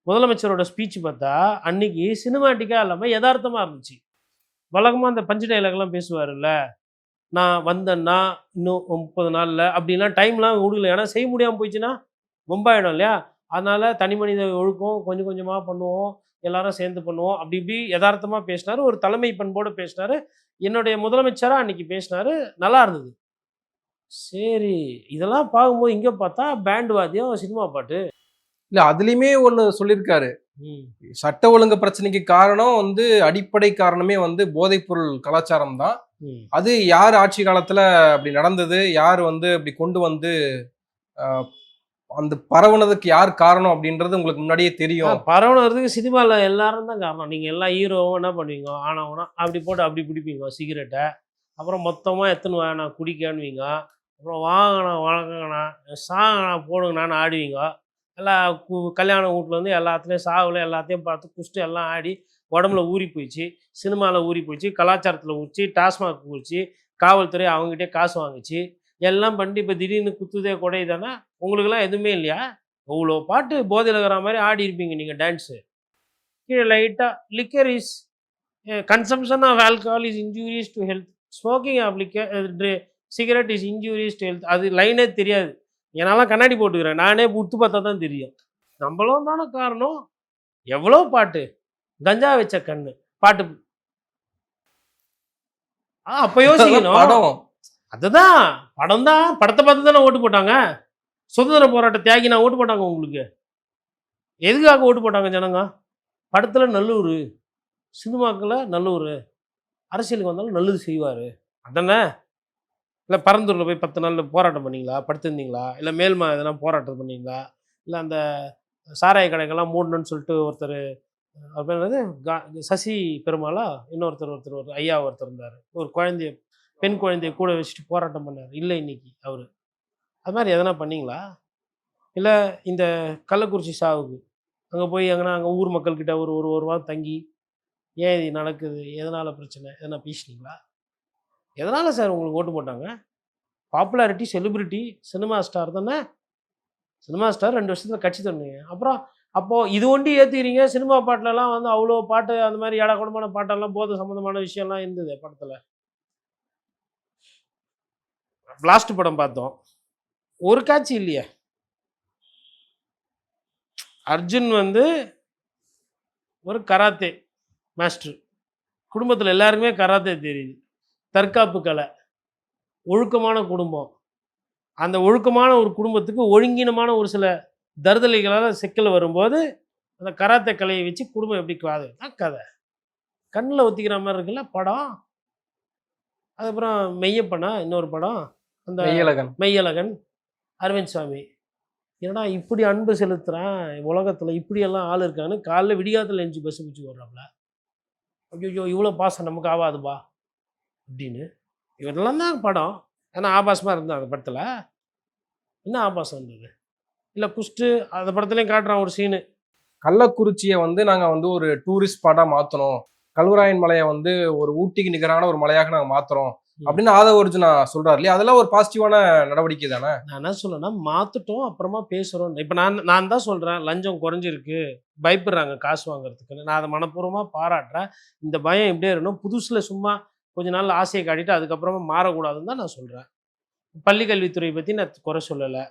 முதலமைச்சரோட ஸ்பீச் பார்த்தா அன்னைக்கு சினிமாட்டிக்காக இல்லாமல் யதார்த்தமாக இருந்துச்சு. வழக்கமாக அந்த பஞ்சு டைலாக்லாம் பேசுவார்ல, நான் வந்தேன்னா இன்னும் 30 நாளில் அப்படின்லாம் டைம்லாம் கொடுக்கல. ஏன்னா செய்ய முடியாமல் போயிடுச்சுன்னா ரொம்ப ஆகிடும் இல்லையா. அதனால் தனி மனித ஒழுக்கம் கொஞ்சம் கொஞ்சமாக பண்ணுவோம், எல்லாரும் சேர்ந்து பண்ணுவோம் அப்படி இப்படி யதார்த்தமாக பேசினாரு, ஒரு தலைமை பண்போடு பேசினாரு. என்னுடைய முதலமைச்சராக அன்னைக்கு பேசினாரு, நல்லா இருந்தது. சரி, இதெல்லாம் பார்க்கும்போது இங்கே பார்த்தா பேண்ட் வாத்தியம் சினிமா பாட்டு. இல்ல அதுலயுமே ஒண்ணு சொல்லியிருக்காரு. ம். சட்ட ஒழுங்கு பிரச்சனைக்கு காரணம் வந்து அடிப்படை காரணமே வந்து போதைப்பொருள் கலாச்சாரம் தான். ம். அது யார் ஆட்சி காலத்துல அப்படி நடந்தது, யார் வந்து அப்படி கொண்டு வந்து அந்த பரவுனதுக்கு யார் காரணம் அப்படின்றது உங்களுக்கு முன்னாடியே தெரியும். பரவணுறதுக்கு சினிமாவில் எல்லாரும் தான் காரணம். நீங்கள் எல்லா ஹீரோவும் என்ன பண்ணுவீங்க, ஆனவனா அப்படி போட்டு அப்படி பிடிப்பீங்க சிகரெட்டை. அப்புறம் மொத்தமாக எத்தனை வேணாம் குடிக்கானுவீங்க. அப்புறம் வாங்கண்ணா வணக்கங்கண்ணா சாங்கண்ணா போடுங்கண்ணான்னு ஆடுவீங்க. எல்லாம் கல்யாண வீட்டில் வந்து எல்லாத்துலேயும் சாவில் எல்லாத்தையும் பார்த்து குஷ்டு எல்லாம் ஆடி உடம்புல ஊறி போயிடுச்சு, சினிமாவில் ஊறி போயிடுச்சு, கலாச்சாரத்தில் ஊறிச்சு, டாஸ்மாக் ஊறிச்சு, காவல்துறை அவங்ககிட்டே காசு வாங்குச்சு, எல்லாம் பண்ணிட்டு இப்போ திடீர்னு குத்துதே குடையுதானே. உங்களுக்கெல்லாம் எதுவுமே இல்லையா? இவ்வளோ பாட்டு போதையில் இருக்கிற மாதிரி ஆடி இருப்பீங்க நீங்கள் டான்ஸு. கீழே லைட்டாக liquor is consumption of alcohol is injurious to health, smoking of cigarette is injurious to health. அது லைனே தெரியாது. என்னாலாம் கண்ணாடி போட்டுக்கிறேன், நானே உத்து பார்த்தா தான் தெரியும். நம்மளும் தானே காரணம். எவ்வளோ பாட்டு, கஞ்சா வச்ச கண்ணு பாட்டு. அப்போ யோசிக்கணும். படம் அதுதான் படம் தான். படத்தை பார்த்து தானே ஓட்டு போட்டாங்க. சுதந்திர போராட்ட தியாகி நான் ஓட்டு போட்டாங்க உங்களுக்கு. எதுக்காக ஓட்டு போட்டாங்க ஜனங்க? படத்தில் நல்லூர், சினிமாக்களில் நல்லூர், அரசியலுக்கு வந்தாலும் நல்லது செய்வார் அதானே. இல்லை பரந்தூரில் போய் 10 நாள் போராட்டம் பண்ணீங்களா, படுத்திருந்தீங்களா? இல்லை மேல்மா எதனா போராட்டம் பண்ணீங்களா? இல்லை அந்த சாராய கடைகள்லாம் மூடணும்னு சொல்லிட்டு ஒருத்தர், அவர் பேர் என்னது, சசி பெருமாளா, இன்னொருத்தர் ஒரு ஐயா ஒருத்தர் இருந்தார், ஒரு குழந்தைய பெண் குழந்தைய கூட வச்சுட்டு போராட்டம் பண்ணார். இல்லை இன்னைக்கு அவர் அது மாதிரி எதனா பண்ணீங்களா? இல்லை இந்த கள்ளக்குறிச்சி சாவுக்கு அங்கே போய் அங்கே ஊர் மக்கள்கிட்ட ஒரு வாரம் தங்கி ஏன் இது நடக்குது, எதனால் பிரச்சனை, எதனா பேசினீங்களா? எதனால் சார் உங்களுக்கு ஓட்டு போட்டாங்க? பாப்புலாரிட்டி, செலிபிரிட்டி, சினிமா ஸ்டார் தானே. சினிமா ஸ்டார் 2 வருஷத்தில் கட்சி தருவீங்க. அப்புறம் அப்போது இது ஒண்டி ஏற்றிக்கிறீங்க. சினிமா பாட்டிலலாம் வந்து அவ்வளோ பாட்டு அந்த மாதிரி ஏடாக்கூடமான பாட்டெல்லாம் போதை சம்மந்தமான விஷயம்லாம் இருந்தது படத்தில். பிளாஸ்ட் படம் பார்த்தோம், ஒரு காட்சி இல்லையே. அர்ஜுன் வந்து ஒரு கராத்தே மாஸ்டர், குடும்பத்தில் எல்லாருக்குமே கராத்தே தெரியுது, தற்காப்பு கலை, ஒழுக்கமான குடும்பம். அந்த ஒழுக்கமான ஒரு குடும்பத்துக்கு ஒழுங்கீனமான ஒரு சில தருதலைகளால் சிக்கல் வரும்போது அந்த கராத்தே கலையை வச்சு குடும்பம் எப்படி தான் கதை. கண்ணில் ஒத்திக்கிற மாதிரி இருக்குல்ல படம். அதுக்கப்புறம் மெய்யப்பனா இன்னொரு படம், அந்த மெய்யழகன், அரவிந்த் சாமி. ஏன்னா இப்படி அன்பு செலுத்துகிறான் உலகத்தில், இப்படியெல்லாம் ஆள் இருக்காங்கன்னு காலைல விடியாத்தில் எழுந்து பஸ் பிடிச்சி வர்றாப்புல. ஐயோ இவ்வளோ பாசம் நமக்கு ஆகாதுப்பா அப்படின்னு. இவரெல்லாம் தான் படம். ஏன்னா ஆபாசமாக இருந்தான் அந்த படத்தில். என்ன ஆபாசம் இருந்தது? இல்லை குஷ்டு அந்த படத்துலையும் காட்டுறான் ஒரு சீனு. கள்ளக்குறிச்சியை வந்து நாங்கள் வந்து ஒரு டூரிஸ்ட் ஸ்பாட்டாக மாற்றணும், கல்வராயன் மலையை வந்து ஒரு ஊட்டிக்கு நிகரான ஒரு மலையாக நாங்கள் மாற்றுறோம் அப்படின்னு ஆதவ அர்ஜுனா சொல்றாரு இல்லையா? அதெல்லாம் ஒரு பாசிட்டிவான நடவடிக்கை தானே. நான் என்ன சொல்லேன்னா மாற்றிட்டோம் அப்புறமா பேசுகிறோம். இப்போ நான் தான் சொல்கிறேன், லஞ்சம் குறைஞ்சிருக்கு, பயப்படுறாங்க காசு வாங்குறதுக்குன்னு. நான் அதை மனப்பூர்வமாக பாராட்டுறேன். இந்த பயம் இப்படியே இருக்கணும். புதுசில் சும்மா கொஞ்ச நாள் ஆசையை காட்டிட்டு அதுக்கப்புறமா மாறக்கூடாதுன்னு தான் நான் சொல்கிறேன். பள்ளி கல்வித்துறை பற்றி நான் குறை சொல்லலை,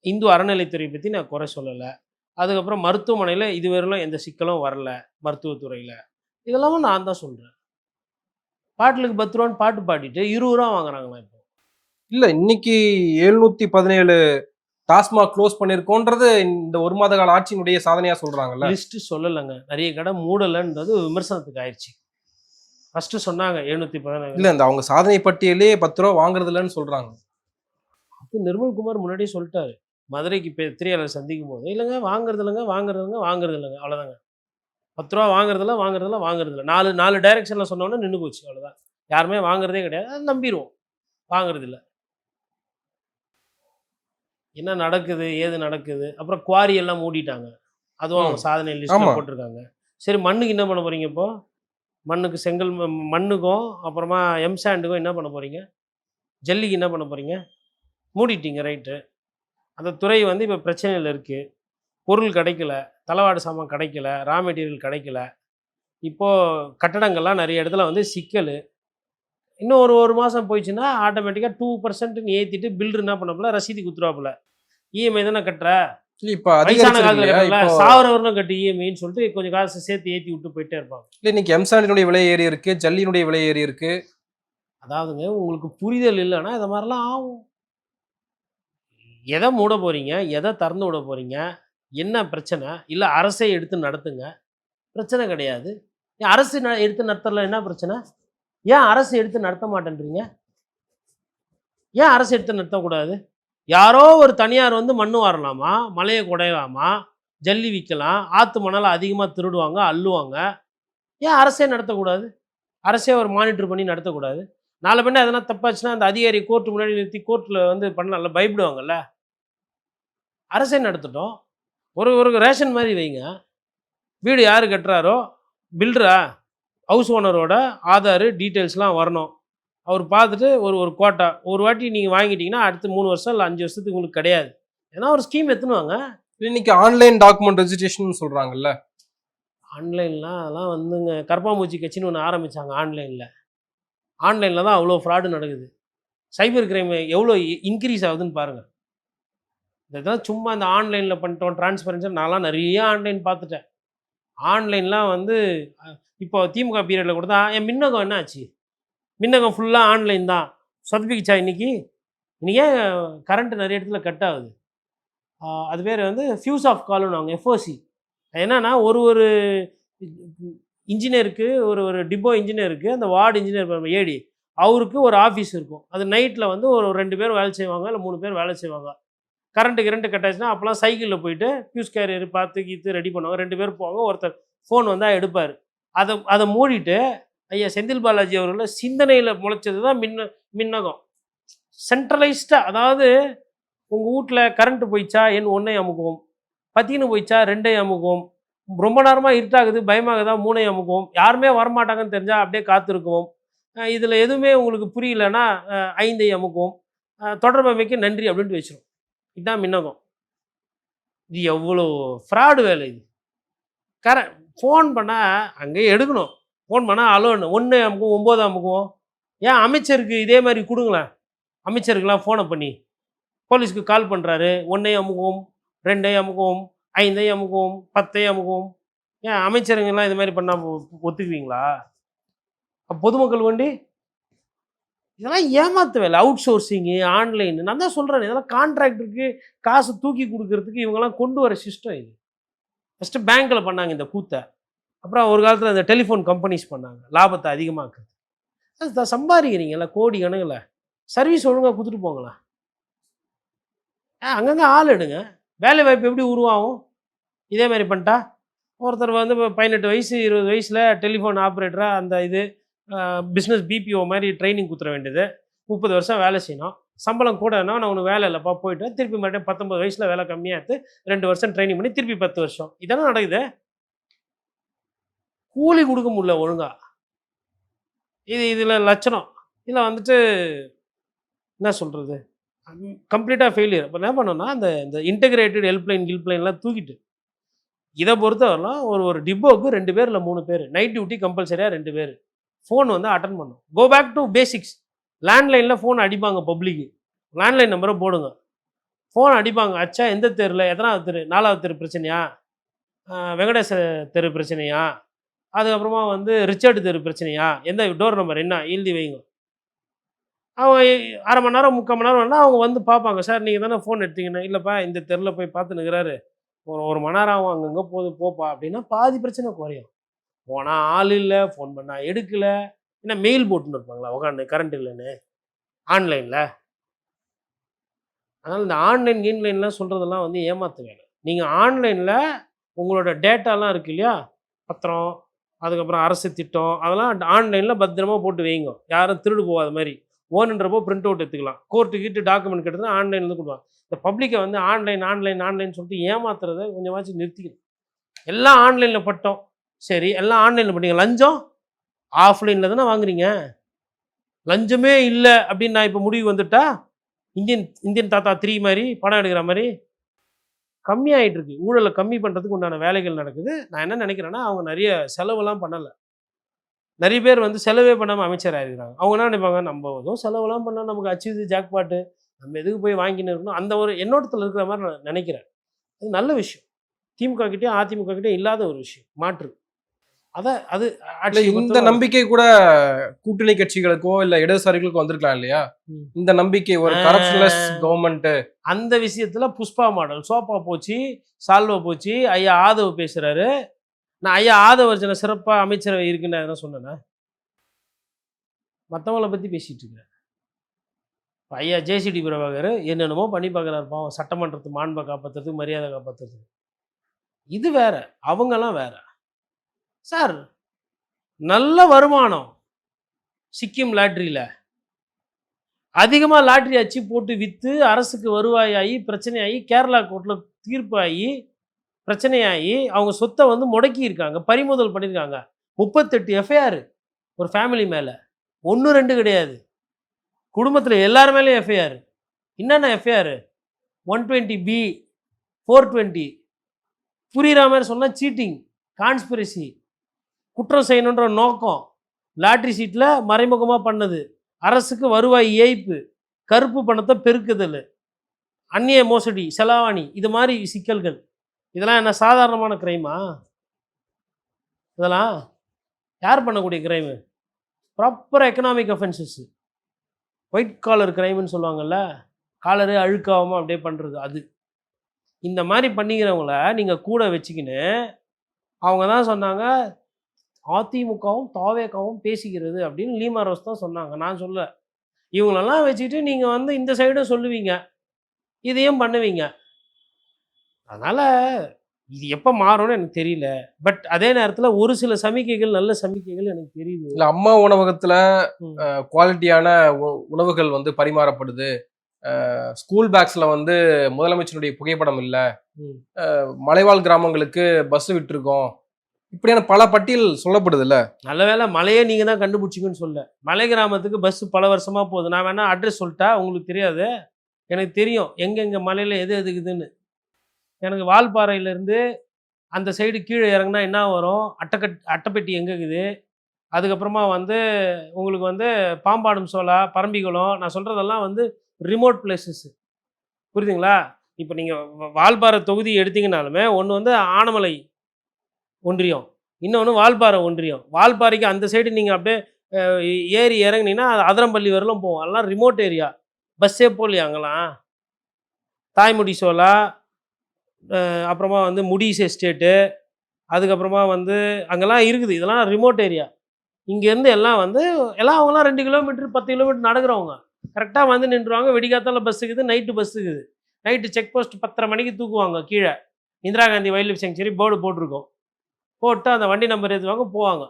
இந்து அறநிலைத்துறை பற்றி நான் குறை சொல்லலை. அதுக்கப்புறம் மருத்துவமனையில் இதுவரையிலும் எந்த சிக்கலும் வரல மருத்துவத்துறையில். இதெல்லாமும் நான் தான் சொல்கிறேன். பாட்டிலுக்கு 10 ரூபான்னு பாட்டு பாடிட்டு 20 ரூபா வாங்குறாங்களா இப்போ? இல்லை இன்னைக்கு 717 டாஸ்மாக் க்ளோஸ் பண்ணியிருக்கோன்றது இந்த 1 மாத கால ஆட்சியினுடைய சாதனையாக சொல்கிறாங்கல்ல. லிஸ்ட்டு சொல்லலைங்க, நிறைய கடை மூடலைன்றது விமர்சனத்துக்கு ஆயிடுச்சு. ஃபஸ்ட்டு சொன்னாங்க 717. இல்லை இந்த அவங்க சாதனை பட்டியலே 10 ரூபா வாங்குறது இல்லைன்னு சொல்கிறாங்க. அது நிர்மல்குமார் முன்னாடியே சொல்லிட்டாரு. மதுரைக்கு பெரியாளர் சந்திக்கும் போது, இல்லைங்க வாங்குறது இல்லைங்க, வாங்குறது இல்லைங்க, அவ்வளோதாங்க. 10 ரூபா வாங்குறதில்ல. 4 டைரக்ஷனில் சொன்னோன்னே நின்று போச்சு, அவ்வளோதான். யாருமே வாங்குறதே கிடையாது, அது நம்பிடுவோம், வாங்குறதில்ல. என்ன நடக்குது ஏது நடக்குது? அப்புறம் குவாரி எல்லாம் மூடிட்டாங்க, அதுவும் அவங்க சாதனை லிஸ்ட்டில் போட்டிருக்காங்க. சரி, மண்ணுக்கு என்ன பண்ண போகிறீங்க இப்போ? மண்ணுக்கு செங்கல் மண்ணுக்கும் அப்புறமா எம்சாண்டுக்கும் என்ன பண்ண போகிறீங்க? ஜல்லிக்கு என்ன பண்ண போகிறீங்க? மூடிட்டீங்க, ரைட்டு. அந்த துறை வந்து இப்போ பிரச்சனையில் இருக்குது. பொருள் கிடைக்கல, தளவாடு சாமான் கிடைக்கல, ரா மெட்டீரியல் கிடைக்கல. இப்போது கட்டடங்கள்லாம் நிறைய இடத்துல வந்து சிக்கல். இன்னும் ஒரு மாதம் போயிடுச்சுன்னா ஆட்டோமேட்டிக்காக 2% ஏற்றிட்டு பில்டர் என்ன பண்ணப்பல ரசீது குத்துருவாப்புல. இஎம்ஐ தானே கட்டுற, இல்ல இப்ப வயசான அதிகரிச்சிருக்கு காலத்துல இல்லையா? கட்டல இப்போ சாவரவர்களும் கட்டி இஎம்ஐன்னு சொல்லிட்டு கொஞ்சம் காசு சேர்த்து ஏற்றி விட்டு போயிட்டே இருப்பாங்க. இல்ல இன்னைக்கு எம்சாண்டினுடைய விலை ஏறி இருக்கு, ஜல்லியினுடைய விலை ஏறி இருக்கு. அதாவதுங்க உங்களுக்கு புரிதல் இல்லைன்னா இந்த மாதிரிலாம் ஆகும். எதை மூட போறீங்க? எதை திறந்து விட போறீங்க? என்ன பிரச்சனை? இல்ல அரசே எடுத்து நடத்துங்க. பிரச்சனை கிடையாது. ஏன் அரசு எடுத்து நடத்தல என்ன பிரச்சனை? ஏன் அரசு எடுத்து நடத்த மாட்டேன்றீங்க? ஏன் அரசு எடுத்து நடத்தக்கூடாது? யாரோ ஒரு தனியார் வந்து மண்ணு வாரலாமா? மலையை குடையலாமா? ஜல்லி விக்கலாம். ஆத்து மணல அதிகமா திருடுவாங்க, அள்ளுவாங்க. ஏன் அரசே நடத்தக்கூடாது? அரசே ஒரு மானிட்டர் பண்ணி நடத்தக்கூடாது? நாளை பின்ன எதனா தப்பாச்சுன்னா அந்த அதிகாரி கோர்ட் முன்னாடி நிறுத்தி கோர்ட்ல வந்து பண்ணலாம்ல, பயப்படுவாங்கல்ல. அரசே நடத்தட்டும். ஒரு ஒரு ரேஷன் மாதிரி வைங்க. வீடு யாரு கட்டுறாரோ பில்டரா ஹவுஸ் ஓனரோட ஆதார் டீட்டெயில்ஸ்லாம் வரணும். அவர் பார்த்துட்டு ஒரு ஒரு கோட்டா ஒரு வாட்டி நீங்கள் வாங்கிட்டீங்கன்னா அடுத்து 3 வருஷம் இல்லை 5 வருஷத்துக்கு உங்களுக்கு கிடையாது. ஏன்னா ஒரு ஸ்கீம் எடுத்துனுவாங்க. இன்னைக்கு ஆன்லைன் டாக்குமெண்ட் ரெஜிஸ்ட்ரேஷன் சொல்றாங்கல்ல. ஆன்லைன்லாம் அதெல்லாம் வந்துங்க கரப்பாம்பூச்சி கட்சின்னு ஒன்று ஆரம்பித்தாங்க ஆன்லைனில். ஆன்லைனில் தான் அவ்வளோ ஃப்ராடு நடக்குது. சைபர் கிரைம் எவ்வளோ இன்க்ரீஸ் ஆகுதுன்னு பாருங்கள். இதெல்லாம் சும்மா இந்த ஆன்லைனில் பண்ணிட்டோம் டிரான்ஸ்பரன்சி நான்லாம் நிறைய ஆன்லைன் பார்த்துட்டேன். ஆன்லைன்லாம் வந்து இப்போ திமுக பீரியடில் கூட தான் என் மின்னகம் என்ன ஆச்சு? மின்னகம் ஃபுல்லாக ஆன்லைன் தான். சொதப்பிக்கிச்சா இன்னைக்கு? இன்னைக்கு ஏன் கரண்ட் நிறைய இடத்துல கட் ஆகுது? அது பேர் வந்து ஃபியூஸ் ஆஃப் கால்னுவாங்க எஃப்ஓசி. என்னன்னா ஒரு ஒரு இன்ஜினியருக்கு ஒரு ஒரு டிப்போ இன்ஜினியருக்கு அந்த வார்டு இன்ஜினியர் ஏடி அவருக்கு ஒரு ஆஃபீஸ் இருக்கும். அது நைட்டில் வந்து ஒரு 2 பேர் வேலை செய்வாங்க, இல்லை 3 பேர் வேலை செய்வாங்க. கரண்ட் கட் ஆச்சுன்னா அப்போலாம் சைக்கிளில் போயிட்டு ஃபியூஸ் கேரியர் பார்த்து கீத்து ரெடி பண்ணுவாங்க. 2 பேர் போவாங்க. ஒருத்தர் ஃபோன் வந்தால் எடுப்பார். அதை அதை மூடிட்டு ஐயா செந்தில் பாலாஜி அவர்கள சிந்தனையில் முளைச்சது தான் மின்னகம். சென்ட்ரலைஸ்டாக, அதாவது உங்கள் வீட்டில் கரண்ட்டு போயிடுச்சா எண் 1 அமுக்குவோம், பத்தின்னு போயிடுச்சா 2 அமுக்குவோம், ரொம்ப நேரமாக இருட்டாகுது பயமாகுதா 3 அமுக்குவோம், யாருமே வரமாட்டாங்கன்னு தெரிஞ்சால் அப்படியே காத்திருக்குவோம், இதில் எதுவுமே உங்களுக்கு புரியலன்னா 5 அமுக்குவோம், தொடர்பமைக்கு நன்றி அப்படின்ட்டு வச்சிரும். இதுதான் மின்னகம். இது எவ்வளோ ஃப்ராடு வேலை இது. ஃபோன் பண்ணால் அங்கேயே எடுக்கணும். ஃபோன் பண்ணால் அலோன்னு 1 அமுக்குவோம் 9 அமுக்குவோம். ஏன் அமைச்சருக்கு இதே மாதிரி கொடுங்களேன். அமைச்சருக்கெல்லாம் ஃபோனை பண்ணி போலீஸ்க்கு கால் பண்ணுறாரு 1 அமுக்குவோம் 2 அமுக்குவோம் 5 அமுக்குவோம் 10 அமுக்குவோம். ஏன் அமைச்சருங்கெல்லாம் இது மாதிரி பண்ணால் ஒத்துக்குவீங்களா? பொதுமக்கள் வண்டி இதெல்லாம் ஏமாத்து வேலை. அவுட் சோர்சிங்கு ஆன்லைன் நான் தான் சொல்கிறேன். இதெல்லாம் கான்ட்ராக்டருக்கு காசு தூக்கி கொடுக்கறதுக்கு இவங்கெல்லாம் கொண்டு வர சிஸ்டம் இது. ஃபஸ்ட்டு பேங்க்கில் பண்ணாங்க இந்த கூத்தை. அப்புறம் ஒரு காலத்தில் இந்த டெலிஃபோன் கம்பெனிஸ் பண்ணாங்க லாபத்தை அதிகமாக்குறது. அது சம்பாதிக்கிறீங்களா கோடி கணக்கில். சர்வீஸ் ஒழுங்காக கொடுத்துட்டு போங்களா. அங்கங்கே ஆள் எடுங்க. வேலை வாய்ப்பு எப்படி உருவாகும்? இதே மாதிரி பண்ணிட்டா ஒருத்தர் வந்து 18 வயசு 20 வயசில் டெலிஃபோன் ஆப்ரேட்டராக அந்த இது பிஸ்னஸ் பிபிஓ மாதிரி ட்ரைனிங் கொடுத்துட வேண்டியது. 30 வருஷம் வேலை செய்யணும். சம்பளம் கூடனா நான் உனக்கு வேலை இல்லைப்பா போயிட்டு திருப்பி மறுபடியும் 19 வயசில் வேலை கம்மியாக எடுத்து 2 வருஷம் ட்ரைனிங் பண்ணி திருப்பி 10 வருஷம். இதெல்லாம் நடக்குது. கூலி கொடுக்க முடியல ஒழுங்கா. இதில் லட்சணம். இதில் வந்துட்டு என்ன சொல்கிறது, கம்ப்ளீட்டாக ஃபெயிலியர். அப்போ என்ன பண்ணோன்னா அந்த இந்த இன்டெகிரேட்டட் ஹெல்ப்லைன்லாம் தூக்கிட்டு இதை பொறுத்தவரைலாம் ஒரு டிப்போவுக்கு 2 பேர் இல்லை 3 பேர், நைட் டியூட்டி கம்பல்சரியாக 2 பேர், ஃபோன் வந்து அட்டன் பண்ணும். Go back to basics. லேண்ட்லைனில் ஃபோன் அடிப்பாங்க பப்ளிக்கு. லேண்ட்லைன் நம்பரை போடுங்க. ஃபோன் அடிப்பாங்க. அச்சா எந்த தெருவில் எத்தனாவது தெரு, 4வது தெரு பிரச்சனையா, வெங்கடேச தெரு பிரச்சனையா, அதுக்கப்புறமா வந்து ரிச்சர்டு தெரு பிரச்சனையா, எந்த டோர் நம்பர் என்ன எழுதி வைங்க. அவங்க அரை மணி நேரம் 3/4 மணி நேரம் வேணால் அவங்க வந்து பார்ப்பாங்க. சார் நீங்கள் தானே ஃபோன் எடுத்தீங்கன்னா, இல்லைப்பா இந்த தெருவில் போய் பார்த்துன்னுக்கிறாரு, ஒரு மணி நேரம் ஆகும், அங்கங்கே போகுது போப்பா அப்படின்னா பாதி பிரச்சனை குறையும். போனால் ஆள் இல்லை, ஃபோன் பண்ணால் எடுக்கலை, என்ன மெயில் போட்டுன்னு இருப்பாங்களா உட்காந்து கரண்ட் இல்லைன்னு ஆன்லைனில். அதனால் இந்த ஆன்லைன் கீன்லைன்லாம் சொல்கிறதெல்லாம் வந்து ஏமாத்து வேலை. நீங்கள் ஆன்லைனில் உங்களோட டேட்டாலாம் இருக்குது இல்லையா, பத்திரம், அதுக்கப்புறம் அரசு திட்டம், அதெல்லாம் ஆன்லைனில் பத்திரமா போட்டு வைங்க. யாரும் திருடு போகாத மாதிரி. ஓனுன்றப்போ பிரிண்ட் அவுட் எடுத்துக்கலாம். கோர்ட்டுக்கிட்டு டாக்குமெண்ட் கட்டுறது ஆன்லைனில் கொடுப்பாங்க. இந்த பப்ளிக்கை வந்து ஆன்லைன் சொல்லிட்டு ஏமாத்துறதை கொஞ்சமாச்சும் நிறுத்திக்கணும். எல்லாம் ஆன்லைனில் பட்டோம், சரி எல்லாம் ஆன்லைனில் பண்ணிங்க. லஞ்சம் ஆஃப்லைனில் தானே வாங்குறீங்க. லஞ்சமே இல்லை அப்படின்னு நான் இப்போ முடிவு வந்துட்டா இந்தியன் தாத்தா 3 மாதிரி படம் எடுக்கிற மாதிரி கம்மியாகிட்டு இருக்கு. ஊழலை கம்மி பண்ணுறதுக்கு உண்டான வேலைகள் நடக்குது. நான் என்ன நினைக்கிறேன்னா அவங்க நிறைய செலவெல்லாம் பண்ணலை. நிறைய பேர் வந்து செலவே பண்ணாமல் அமைச்சராக இருக்கிறாங்க. அவங்க என்ன நினைப்பாங்க, நம்ம எதுவும் செலவெல்லாம் பண்ணால் நமக்கு அச்சீவ் ஜாக்பாட்டு, நம்ம எதுக்கு போய் வாங்கின்னு இருக்கணும், அந்த ஒரு எண்ணோட்டத்தில் இருக்கிற மாதிரி நான் நினைக்கிறேன். அது நல்ல விஷயம். திமுக கிட்டயும் அதிமுக கிட்டயும் இல்லாத ஒரு விஷயம் மாற்று. அது இல்ல ஆட்சியை இந்த பொறுத்தவரை நம்பிக்கை கூட கூட்டணி கட்சிகளுக்கோ இல்ல இடதுசாரிகளுக்கோ வந்திருக்கலாம் இல்லையா? ம். இந்த நம்பிக்கை ஒரு கரப்ஷன்லெஸ் கவர்மெண்ட். அந்த விஷயத்துல புஷ்பா மாடல் சோப்பா போச்சு, சால்வா போச்சு. ஐயா ஆதவ் பேசுறாரு. நான் ஐயா ஆதவர்ஜன சிறப்பா அமைச்சரவை இருக்குன்னு எதனா சொன்னேனா? மத்தவங்கள பத்தி பேசிட்டு இருக்கேன். இப்ப ஐயா ஜேசிடி பிரபாகர் என்னென்னமோ பண்ணி பார்க்குறாரு பாவம். சட்டமன்றத்து மாண்பை காப்பாத்துறதுக்கு, மரியாதை காப்பாத்துறதுக்கு. இது வேற. அவங்கலாம் வேற. சார் நல்ல வருமானம். சிக்கிம் லாட்டரியில. அதிகமா லாட்டரி அச்சு போட்டு வித்து அரசுக்கு வருவாயாகி, பிரச்சனையாகி, கேரளா கோர்ட்ல தீர்ப்பாகி, பிரச்சனையாகி, அவங்க சொத்தை வந்து முடக்கியிருக்காங்க. பறிமுதல் பண்ணியிருக்காங்க. 38 எஃப்ஐஆர் ஒரு ஃபேமிலி மேல. 1, 2 கிடையாது. குடும்பத்துல எல்லார் மேலயும் எஃப்ஐஆர். என்னென்ன எஃப்ஐஆர்? 120B, 420. புரியுற மாதிரி சொன்னா சீட்டிங், கான்ஸ்பிரசி, குற்றம் செய்யணுன்ற நோக்கம், லாட்டரி சீட்ல மறைமுகமா பண்ணது, அரசுக்கு வருவாய் ஏய்ப்பு, கருப்பு பணத்தை பெருக்குதல், அந்நிய மோசடி, செலாவணி, இது மாதிரி சிக்கல்கள். இதெல்லாம் என்ன சாதாரணமான கிரைமா? இதெல்லாம் யார் பண்ணக்கூடிய crime? Proper economic offences. White collar கிரைம்னு சொல்லுவாங்கல்ல, காலரு அழுக்காகாமல் அப்படியே பண்ணுறது அது. இந்த மாதிரி பண்ணிக்கிறவங்கள நீங்கள் கூட வச்சுக்கின்னு அவங்க தான் சொன்னாங்க அதிமுகவும் தாவேகாவும் பேசிக்கிறது அப்படின்னு லீமா ரோஸ் தான் சொன்னாங்க. நான் சொல்ல. இவங்களெல்லாம் வச்சுக்கிட்டு நீங்கள் வந்து இந்த சைடும் சொல்லுவீங்க, இதையும் பண்ணுவீங்க. அதனால் இது எப்போ மாறும்னு எனக்கு தெரியல. பட் அதே நேரத்தில் ஒரு சில சமிக்கைகள், நல்ல சமிக்கைகள் எனக்கு தெரியுது. இல்ல அம்மா உணவகத்துல குவாலிட்டியான உணவுகள் வந்து பரிமாறப்படுது. ஸ்கூல் பேக்ஸ்ல வந்து முதலமைச்சருடைய புகைப்படம் இல்ல. மலைவாழ் கிராமங்களுக்கு பஸ் விட்டுருக்கோம். இப்படியான பல பட்டியல் சொல்லப்படுது இல்ல. நல்ல வேளை மலையே நீங்கள் தான் கண்டுபிடிச்சிங்கன்னு சொல்ல. மலை கிராமத்துக்கு பஸ் பல வருஷமாக போகுது. நான் வேணா அட்ரஸ் சொல்லிட்டா உங்களுக்கு தெரியாது. எனக்கு தெரியும் எங்கெங்கே மலையில் எது எதுக்குதுன்னு. எனக்கு வால்பாறையிலேருந்து அந்த சைடு கீழே இறங்குனா என்ன வரும், அட்டைப்பெட்டி எங்கே இருக்குது, அதுக்கப்புறமா வந்து உங்களுக்கு வந்து பாம்பாடும் சோலா, பரம்பிக்குளம், நான் சொல்கிறதெல்லாம் வந்து ரிமோட் பிளேசஸ்ஸு. புரியுதுங்களா? இப்போ நீங்கள் வால்பாறை தொகுதி எடுத்தீங்கனாலுமே ஒன்று வந்து ஆனமலை ஒன்றியம், இன்னொன்று வால்பாறை ஒன்றியம். வால்பாறைக்கு அந்த சைடு நீங்கள் அப்படியே ஏறி இறங்குனீங்கன்னா அது அதிரம்பள்ளி வரலும் போகும். அதெல்லாம் ரிமோட் ஏரியா. பஸ்ஸே போகலையா அங்கெல்லாம்? தாய்முடி சோலா, அப்புறமா வந்து முடிஸ் எஸ்டேட்டு, அதுக்கப்புறமா வந்து அங்கெல்லாம் இருக்குது. இதெல்லாம் ரிமோட் ஏரியா. இங்கேருந்து எல்லாம் வந்து எல்லாம் அவங்களாம் 2 கிலோமீட்டர் 10 கிலோமீட்டர் நடக்கிறவங்க. கரெக்டாக வந்து நின்றுவாங்க. வெடிகாத்தால பஸ் இருக்குது, நைட்டு பஸ் இருக்குது. நைட்டு செக் போஸ்ட் 10:30 மணிக்கு தூக்குவாங்க கீழே. Indira Gandhi wild life sanctuary board போட்டிருக்கோம். போட்டு அந்த வண்டி நம்பர் ஏற்றுவாங்க, போவாங்க.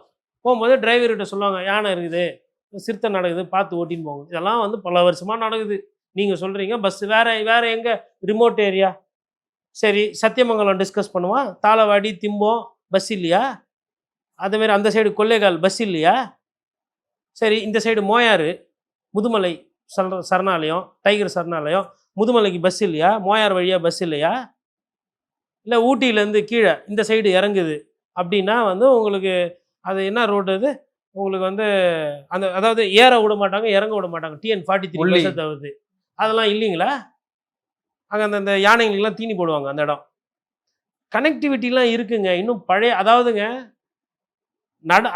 போகும்போது டிரைவர்கிட்ட சொல்லுவாங்க, யானை இருக்குது, சிறுத்தை நடக்குது, பார்த்து ஓட்டின்னு போங்க. இதெல்லாம் வந்து பல வருஷமாக நடக்குது. நீங்கள் சொல்கிறீங்க பஸ்ஸு வேறு எங்கே ரிமோட் ஏரியா? சரி, சத்தியமங்கலம் டிஸ்கஸ் பண்ணுவான். தாளவாடி, திம்பம் பஸ் இல்லையா? அதேமாரி அந்த சைடு கொள்ளைகால் பஸ் இல்லையா? சரி, இந்த சைடு மோயாறு, முதுமலை சரணாலயம், டைகர் சரணாலயம், முதுமலைக்கு பஸ் இல்லையா? மோயார் வழியாக பஸ் இல்லையா? இல்லை ஊட்டியிலேருந்து கீழே இந்த சைடு இறங்குது அப்படின்னா வந்து உங்களுக்கு அது என்ன ரோடு? அது உங்களுக்கு வந்து அந்த அதாவது ஏற விட மாட்டாங்க, இறங்க விட மாட்டாங்க. TN-43 பஸ்ஸை தவிர்த்து. அதெல்லாம் இல்லைங்களா? அங்கே அந்த யானைங்களுக்கெல்லாம் தீனி போடுவாங்க அந்த இடம். கனெக்டிவிட்டிலாம் இருக்குங்க. இன்னும் பழைய அதாவதுங்க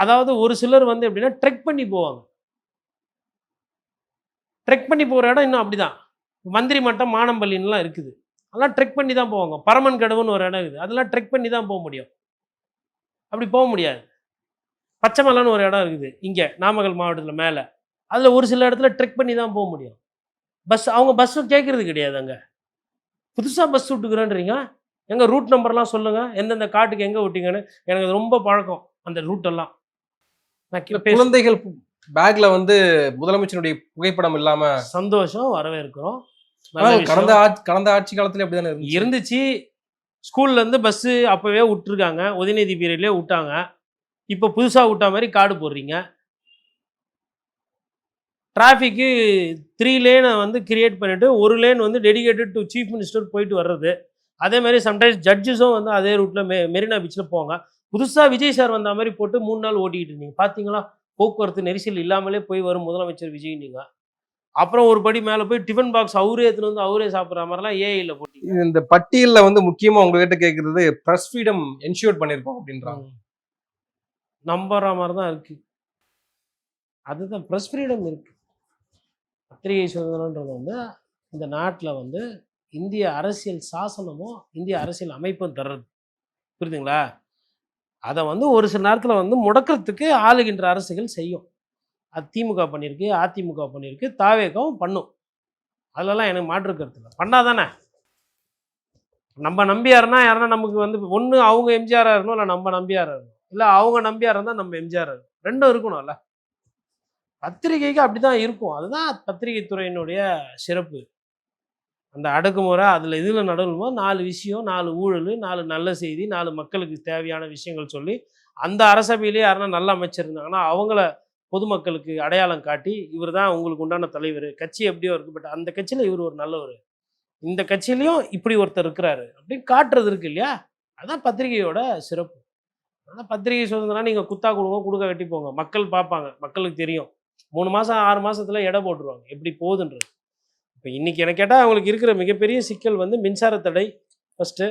அதாவது ஒரு சிலர் வந்து எப்படின்னா ட்ரெக் பண்ணி போவாங்க. ட்ரெக் பண்ணி போகிற இடம் இன்னும் அப்படிதான். மந்திரி மட்டம், மானம்பள்ளின்லாம் இருக்குது. அதெல்லாம் ட்ரெக் பண்ணி தான் போவாங்க. பரமன் கடவுன்னு ஒரு இடம் இருக்குது. அதெல்லாம் ட்ரெக் பண்ணி தான் போக முடியும். அப்படி போக முடியாது. பச்சைமலைன்னு ஒரு இடம் இருக்குது இங்கே நாமக்கல் மாவட்டத்தில் மேலே. அதில் ஒரு சில இடத்துல ட்ரெக் பண்ணி தான் போக முடியும். அவங்க பஸ்ஸும் கேட்குறது கிடையாது. அங்கே புதுசாக பஸ் விட்டுக்கிறேன்றீங்க. எங்கள் ரூட் நம்பர்லாம் சொல்லுங்கள், எந்தெந்த காட்டுக்கு எங்கே விட்டீங்கன்னு. எனக்கு அது ரொம்ப பழக்கம் அந்த ரூட்டெல்லாம். நான் குழந்தைகள் பேக்ல வந்து முதலமைச்சருடைய புகைப்படம் இல்லாம சந்தோஷம் வரவேற்கிறோம். கடந்த ஆட்சி காலத்துல அப்படிதானே இருந்துச்சு. ஸ்கூல்லேருந்து பஸ்ஸு அப்போவே விட்டுருக்காங்க. உதயநிதி பீரியட்லேயே விட்டாங்க. இப்போ புதுசாக விட்டா மாதிரி கார்டு போடுறீங்க. டிராஃபிக்கு 3 லேனை வந்து கிரியேட் பண்ணிவிட்டு 1 லேன் வந்து டெடிகேட்டட் டு சீஃப் மினிஸ்டர் போயிட்டு வர்றது. அதேமாதிரி சம்டைம்ஸ் ஜட்ஜஸும் வந்து அதே ரூட்டில் மெரினா பீச்சில் போவாங்க. புதுசாக விஜய் சார் வந்த மாதிரி போட்டு 3 நாள் ஓட்டிக்கிட்டு இருந்தீங்க. பார்த்தீங்களா? போக்குவரத்து நெரிசல் இல்லாமலே போய் வரும் முதலமைச்சர் விஜய். நீங்கள் அப்புறம் ஒரு படி மேலே போய் டிஃபன் பாக்ஸ் அவரே எடுத்துன்னு வந்து அவரே சாப்பிட்ற மாதிரிலாம் ஏஐல போட்டீங்க. இது இந்த பட்டியல்ல வந்து முக்கியமா உங்ககிட்ட கேட்கறது பிரஸ் ஃப்ரீடம் என்ஷூர் பண்ணிருக்கோம் அப்படின்றாங்க. நம்புற மாதிரி தான் இருக்கு. அதுதான் ப்ரெஸ் ஃப்ரீடம் இருக்கு. பத்திரிகை சுதந்திரன்றது வந்து இந்த நாட்டில் வந்து இந்திய அரசியல் சாசனமும் இந்திய அரசியல் அமைப்பும் தர்றது. புரியுதுங்களா? அதை வந்து ஒரு சில நேரத்தில் வந்து முடக்கிறதுக்கு ஆளுகின்ற அரசுகள் செய்யும். அது திமுக பண்ணியிருக்கு, அதிமுக பண்ணியிருக்கு, தாவேகவும் பண்ணும். அதிலலாம் எனக்கு மாற்று கருத்து இல்லை. பண்ணாதானே நம்ம நம்பியாருன்னா யாருன்னா நமக்கு வந்து ஒன்று அவங்க எம்ஜிஆராக இருக்கணும், இல்லை நம்ம நம்பியாராக இருக்கணும், இல்லை அவங்க நம்பியார் இருந்தால் நம்ம எம்ஜிஆர் இருக்கணும். ரெண்டும் இருக்கணும்ல. பத்திரிகைக்கு அப்படிதான் இருக்கும். அதுதான் பத்திரிகை துறையினுடைய சிறப்பு. அந்த அடக்குமுறை அதில் இதில் நடுவும்போது 4 விஷயம், 4 ஊழல், 4 நல்ல செய்தி, 4 மக்களுக்கு தேவையான விஷயங்கள் சொல்லி அந்த அரசபையிலே யாருன்னா நல்ல அமைச்சர் இருந்தாங்கன்னா அவங்கள பொதுமக்களுக்கு அடையாளம் காட்டி இவர் தான் உங்களுக்கு உண்டான தலைவர். கட்சி எப்படியோ இருக்குது, பட் அந்த கட்சியில் இவர் ஒரு நல்லவர், இந்த கட்சியிலையும் இப்படி ஒருத்தர் இருக்கிறாரு அப்படின்னு காட்டுறது இருக்கு இல்லையா? அதான் பத்திரிகையோட சிறப்பு. அதான் பத்திரிகை சுதந்திரம். நீங்கள் குத்தா கொடுங்க, கொடுக்க வெட்டி போங்க, மக்கள் பார்ப்பாங்க, மக்களுக்கு தெரியும். 3 மாதம் 6 மாதத்துல எடை போட்டுருவாங்க எப்படி போகுதுன்றது. இப்போ இன்றைக்கி எனக்கு கேட்டால் அவங்களுக்கு இருக்கிற மிகப்பெரிய சிக்கல் வந்து மின்சார தடை. ஃபஸ்ட்டு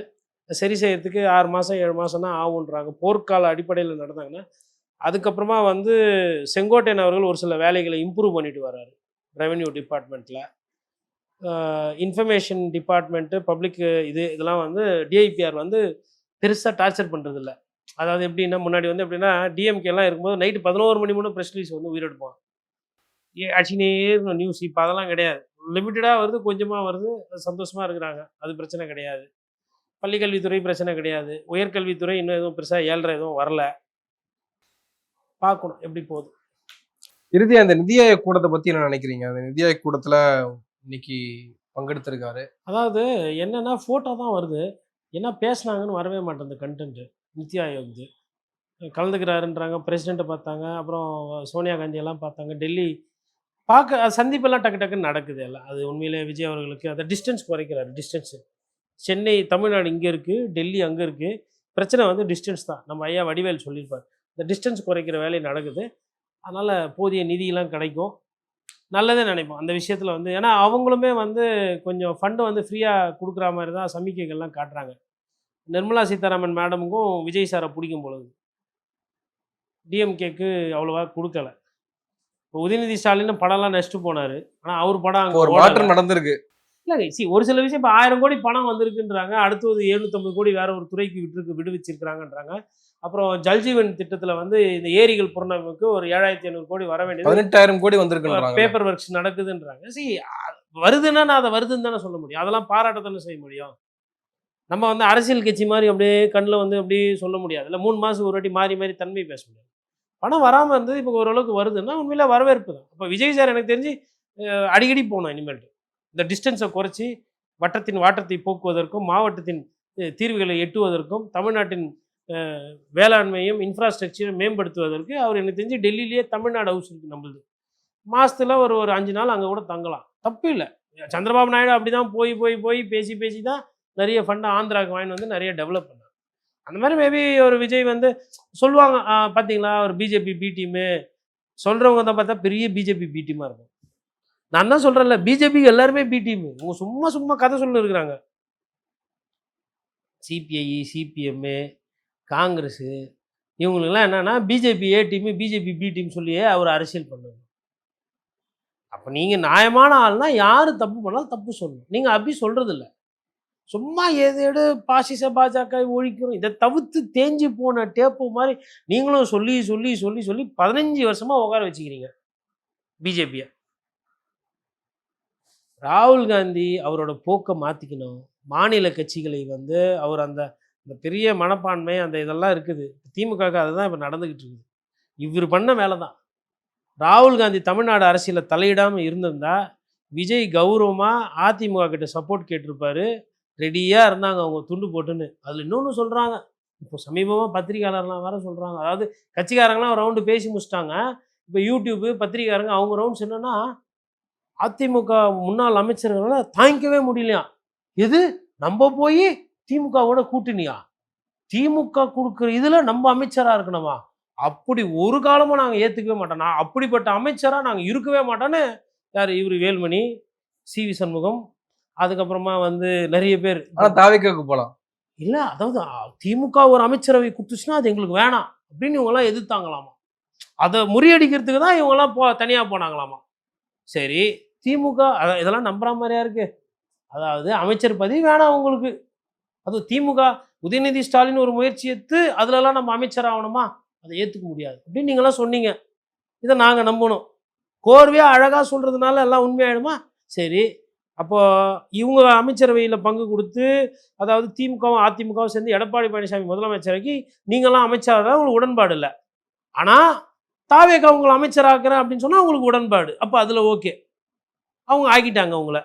சரி செய்யறதுக்கு 6 மாதம் 7 மாதம் தான் ஆகுன்றாங்க. போர்க்கால அடிப்படையில் நடந்தாங்கன்னா அதுக்கப்புறமா வந்து செங்கோட்டையன் அவர்கள் ஒரு சில வேலைகளை இம்ப்ரூவ் பண்ணிட்டு வர்றாரு. ரெவென்யூ டிபார்ட்மெண்ட்டில், இன்ஃபர்மேஷன் டிபார்ட்மெண்ட்டு, பப்ளிக் இதெல்லாம் வந்து டிஐபிஆர் வந்து பெருசாக டார்ச்சர் பண்ணுறதில்ல. அதாவது எப்படின்னா முன்னாடி வந்து எப்படின்னா டிஎம்கேலாம் இருக்கும்போது நைட்டு 11 மணி மூணு ப்ரெஸ் ரிலீஸ் வந்து உயிரெடுப்பான். அடிச்சுனே இருக்கணும் நியூஸ். இப்போ அதெல்லாம் கிடையாது. லிமிட்டடாக வருது, கொஞ்சமாக வருது, சந்தோஷமாக இருக்கிறாங்க, அது பிரச்சனை கிடையாது. பள்ளிக்கல்வித்துறை பிரச்சனை கிடையாது. உயர்கல்வித்துறை இன்னும் எதுவும் பெருசாக 7.5 எதுவும் வரல. பார்க்கணும் எப்படி போகுது. இறுதியா அந்த நிதி ஆயோக் கூட்டத்தை பத்தி என்ன நினைக்கிறீங்க? அந்த நிதி ஆயோக் கூட்டத்துல இன்னைக்கு பங்கெடுத்திருக்காரு. அதாவது என்னன்னா ஃபோட்டோ தான் வருது, என்ன பேசுனாங்கன்னு வரவே மாட்டேங்குது கண்டென்ட்டு. நித்தி ஆயோக் கலந்துக்கிறாருன்றாங்க, பிரசிடெண்ட்டை பார்த்தாங்க, அப்புறம் சோனியா காந்தியெல்லாம் பார்த்தாங்க, டெல்லி பார்க்க சந்திப்பெல்லாம் டக்கு டக்குன்னு நடக்குது எல்லாம். அது உண்மையிலே விஜய் அவர்களுக்கு அந்த டிஸ்டன்ஸ் குறைக்கிறாரு. டிஸ்டன்ஸு சென்னை தமிழ்நாடு இங்கே இருக்குது, டெல்லி அங்கே இருக்குது. பிரச்சனை வந்து டிஸ்டன்ஸ் தான். நம்ம ஐயா வடிவேல் சொல்லியிருப்பார். இந்த டிஸ்டன்ஸ் குறைக்கிற வேலை நடக்குது. அதனால் போதிய நிதியெல்லாம் கிடைக்கும், நல்லதே நினைப்போம் அந்த விஷயத்தில் வந்து. ஏன்னா அவங்களுமே வந்து கொஞ்சம் ஃபண்டு வந்து ஃப்ரீயாக கொடுக்குற மாதிரி தான் சமிக்கைகள்லாம் காட்டுறாங்க. நிர்மலா சீதாராமன் மேடமுக்கும் விஜய் சாரை பிடிக்கும் பொழுது டிஎம்கேக்கு அவ்வளோவா கொடுக்கல. இப்போ உதயநிதி ஸ்டாலின் படம்லாம் நெக்ஸ்ட்டு போனார், ஆனால் அவர் படம் அங்கே ஒரு மாற்றம் நடந்திருக்கு. இல்லைங்க. ஒரு சில விஷயம் இப்போ 1000 கோடி பணம் வந்திருக்குன்றாங்க, அடுத்தது 750 கோடி வேற ஒரு துறைக்கு விடுவிச்சிருக்கிறாங்கன்றாங்க. அப்புறம் ஜல்ஜீவன் திட்டத்தில் வந்து இந்த ஏரிகள் புறநமைக்கு ஒரு 7500 கோடி வர வேண்டியது 18,000 கோடி வந்திருக்கு. பேப்பர் ஒர்க்ஸ் நடக்குதுன்றாங்க. வருதுன்னா நான் அதை வருதுன்னு தானே சொல்ல முடியும், அதெல்லாம் பாராட்டத்தானே செய்ய முடியும். நம்ம வந்து அரசியல் கட்சி மாதிரி அப்படியே கண்ணில் வந்து அப்படியே சொல்ல முடியாது இல்லை. 3 மாதத்துக்கு ஒரு வாட்டி மாறி மாறி தன்மை பேச முடியாது. பணம் வராமல் இருந்தது, இப்போ ஓரளவுக்கு வருதுன்னா உண்மையில வரவேற்பு தான். இப்போ விஜய் சார் எனக்கு தெரிஞ்சு அடிக்கடி போகணும் இனிமேல். இந்த டிஸ்டன்ஸை குறைச்சி வட்டத்தின் வாட்டத்தை போக்குவதற்கும் மாவட்டத்தின் தீர்வுகளை எட்டுவதற்கும் தமிழ்நாட்டின் வேளாண்மையும் இன்ஃப்ராஸ்ட்ரக்சரையும் மேம்படுத்துவதற்கு அவர் எனக்கு தெரிஞ்சு டெல்லியிலேயே தமிழ்நாடு ஹவுஸ் இருக்குது நம்மளுது. மாதத்தில் ஒரு 5 நாள் அங்கே கூட தங்கலாம், தப்பு இல்லை. சந்திரபாபு நாயுடு அப்படி தான் போய் பேசி தான் நிறைய ஃபண்டை ஆந்திராவுக்கு வாங்கிட்டு வந்து நிறைய டெவலப் பண்ணார். அந்த மாதிரி மேபி ஒரு விஜய் வந்து சொல்லுவாங்க, பார்த்தீங்களா ஒரு பிஜேபி பி டீமு சொல்கிறவங்க தான் பார்த்தா பெரிய பிஜேபி பி டீமாக இருக்கும். நான் தான் சொல்கிறேன்ல, பிஜேபி எல்லாருமே பி டீமு. இவங்க சும்மா கதை சொல்லி இருக்கிறாங்க. சிபிஐ, சிபிஎம்மு, காங்கிரஸு இவங்களுக்கெல்லாம் என்னென்னா BJP A team BJP B team சொல்லியே அவர் அரசியல் பண்ணுவாங்க. அப்போ நீங்கள் நியாயமான ஆள்னா யார் தப்பு பண்ணாலும் தப்பு சொல்லணும். நீங்கள் அப்படி சொல்கிறது இல்லை. சும்மா எது பாசிச பாஜக ஒழிக்கணும், இதை தவிர்த்து தேஞ்சு போன டேப்பு மாதிரி நீங்களும் சொல்லி 15 வருஷமாக உட்கார வச்சுக்கிறீங்க பிஜேபியை. ராகுல் காந்தி அவரோட போக்கை மாற்றிக்கணும். மாநில கட்சிகளை வந்து அவர் அந்த பெரிய மனப்பான்மை அந்த இதெல்லாம் இருக்குது. திமுக அதுதான் இப்போ நடந்துக்கிட்டு இருக்குது. இவர் பண்ண வேலை தான். ராகுல் காந்தி தமிழ்நாடு அரசியலில் தலையிடாமல் இருந்திருந்தா விஜய் கௌரவமாக அதிமுக கிட்ட சப்போர்ட் கேட்டிருப்பாரு. ரெடியாக இருந்தாங்க அவங்க துண்டு போட்டுன்னு. அதில் இன்னொன்று சொல்கிறாங்க, இப்போ சமீபமாக பத்திரிகையாளர்லாம் வேறு சொல்கிறாங்க, அதாவது கட்சிக்காரங்களாம் ரவுண்டு பேசி முடிச்சிட்டாங்க. இப்போ யூடியூப்பு பத்திரிகையாரங்க அவங்க ரவுண்ட்ஸ் என்னென்னா அதிமுக முன்னாள் அமைச்சர்களால் தாங்கிக்கவே முடியலையா. எது நம்ம போய் திமுகவோட கூட்டணியா, திமுக கொடுக்குற இதில் நம்ம அமைச்சராக இருக்கணுமா, அப்படி ஒரு காலமும் நாங்கள் ஏற்றுக்கவே மாட்டோம், நான் அப்படிப்பட்ட அமைச்சராக நாங்கள் இருக்கவே மாட்டோன்னு யார் இவர் வேல்மணி, சிவி சண்முகம், அதுக்கப்புறமா வந்து நிறைய பேர். ஆனா தாவேக்காவுக்கு போலாம். இல்ல அதாவது திமுக ஒரு அமைச்சரவை குத்துச்சுன்னா அது எங்களுக்கு வேணாம் அப்படின்னு இவங்கெல்லாம் எதிர்த்தாங்களாமா. அதை முறியடிக்கிறதுக்கு தான் இவங்கெல்லாம் தனியா போனாங்களாமா. சரி, திமுக இதெல்லாம் நம்புற மாதிரியா இருக்கு. அதாவது அமைச்சர் பதவி வேணாம் உங்களுக்கு. அது திமுக உதயநிதி ஸ்டாலின் ஒரு முயற்சி எடுத்து அதுலலாம் நம்ம அமைச்சர் ஆகணுமா, அதை ஏற்றுக்க முடியாது அப்படின்னு நீங்களாம் சொன்னீங்க. இதை நாங்கள் நம்பணும். கோர்வையா அழகாக சொல்றதுனால எல்லாம் உண்மையாயிடுமா? சரி, அப்போ இவங்க அமைச்சரவையில் பங்கு கொடுத்து, அதாவது திமுகவும் அதிமுகவும் சேர்ந்து எடப்பாடி பழனிசாமி முதலமைச்சராக்கி நீங்களாம் அமைச்சராக உங்களுக்கு உடன்பாடு இல்லை. ஆனால் தாவேக்கா உங்களை அமைச்சராக்குறேன் அப்படின்னு சொன்னால் உங்களுக்கு உடன்பாடு. அப்போ அதில் ஓகே, அவங்க ஆக்கிட்டாங்க உங்களை,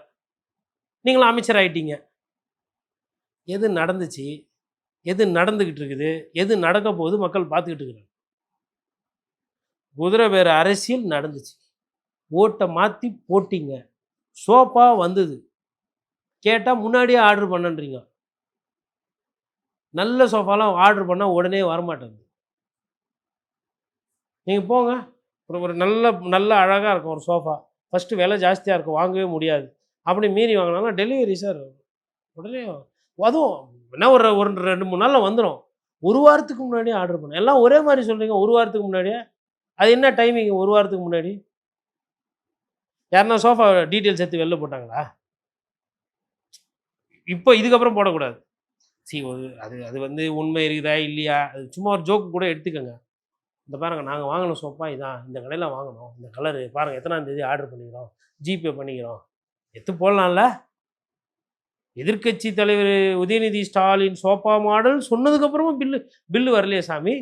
நீங்களும் அமைச்சர் ஆகிட்டீங்க. எது நடந்துச்சு, எது நடந்துக்கிட்டு இருக்குது, எது நடக்க போகுது மக்கள் பார்த்துக்கிட்டு இருக்கிறாங்க. குதிரை வேறு அரசியல் நடந்துச்சு. ஓட்டை மாற்றி போட்டிங்க, சோப்பா வந்தது. கேட்டால் முன்னாடியே ஆர்டர் பண்ணுன்றீங்க. நல்ல சோஃபாலாம் ஆர்டர் பண்ணால் உடனே வரமாட்டேங்குது. நீங்கள் போங்க, ஒரு நல்ல அழகாக இருக்கும் ஒரு சோஃபா, ஃபஸ்ட்டு விலை ஜாஸ்தியாக இருக்கும், வாங்கவே முடியாது. அப்படி மீறி வாங்கினாலும் டெலிவரி சார் உடனே, அதுவும் என்ன ஒரு 2-3 நாளில் வந்துடும். ஒரு வாரத்துக்கு முன்னாடியே ஆர்டர் பண்ண. எல்லாம் ஒரே மாதிரி சொல்கிறீங்க, ஒரு வாரத்துக்கு முன்னாடியே. அது என்ன டைமிங் ஒரு வாரத்துக்கு முன்னாடி? யாருன்னா சோஃபா டீட்டெயில்ஸ் எடுத்து வெளில போட்டாங்களா? இப்போ இதுக்கப்புறம் போடக்கூடாது. அது வந்து உண்மை இருக்குதா இல்லையா, அது சும்மா ஒரு ஜோக்கு கூட எடுத்துக்கோங்க. இந்த பாருங்க, நாங்கள் வாங்கின சோஃபா இதான், இந்த கடையில் வாங்கினோம், இந்த கலரு பாருங்கள், எத்தனாம் தேதி ஆர்டர் பண்ணிக்கிறோம், ஜிபே பண்ணிக்கிறோம், எடுத்து போடலாம்ல. எதிர்க்கட்சி தலைவர் உதயநிதி ஸ்டாலின் சோஃபா மாடல் சொன்னதுக்கப்புறமும் பில்லு வரலையே சாமி.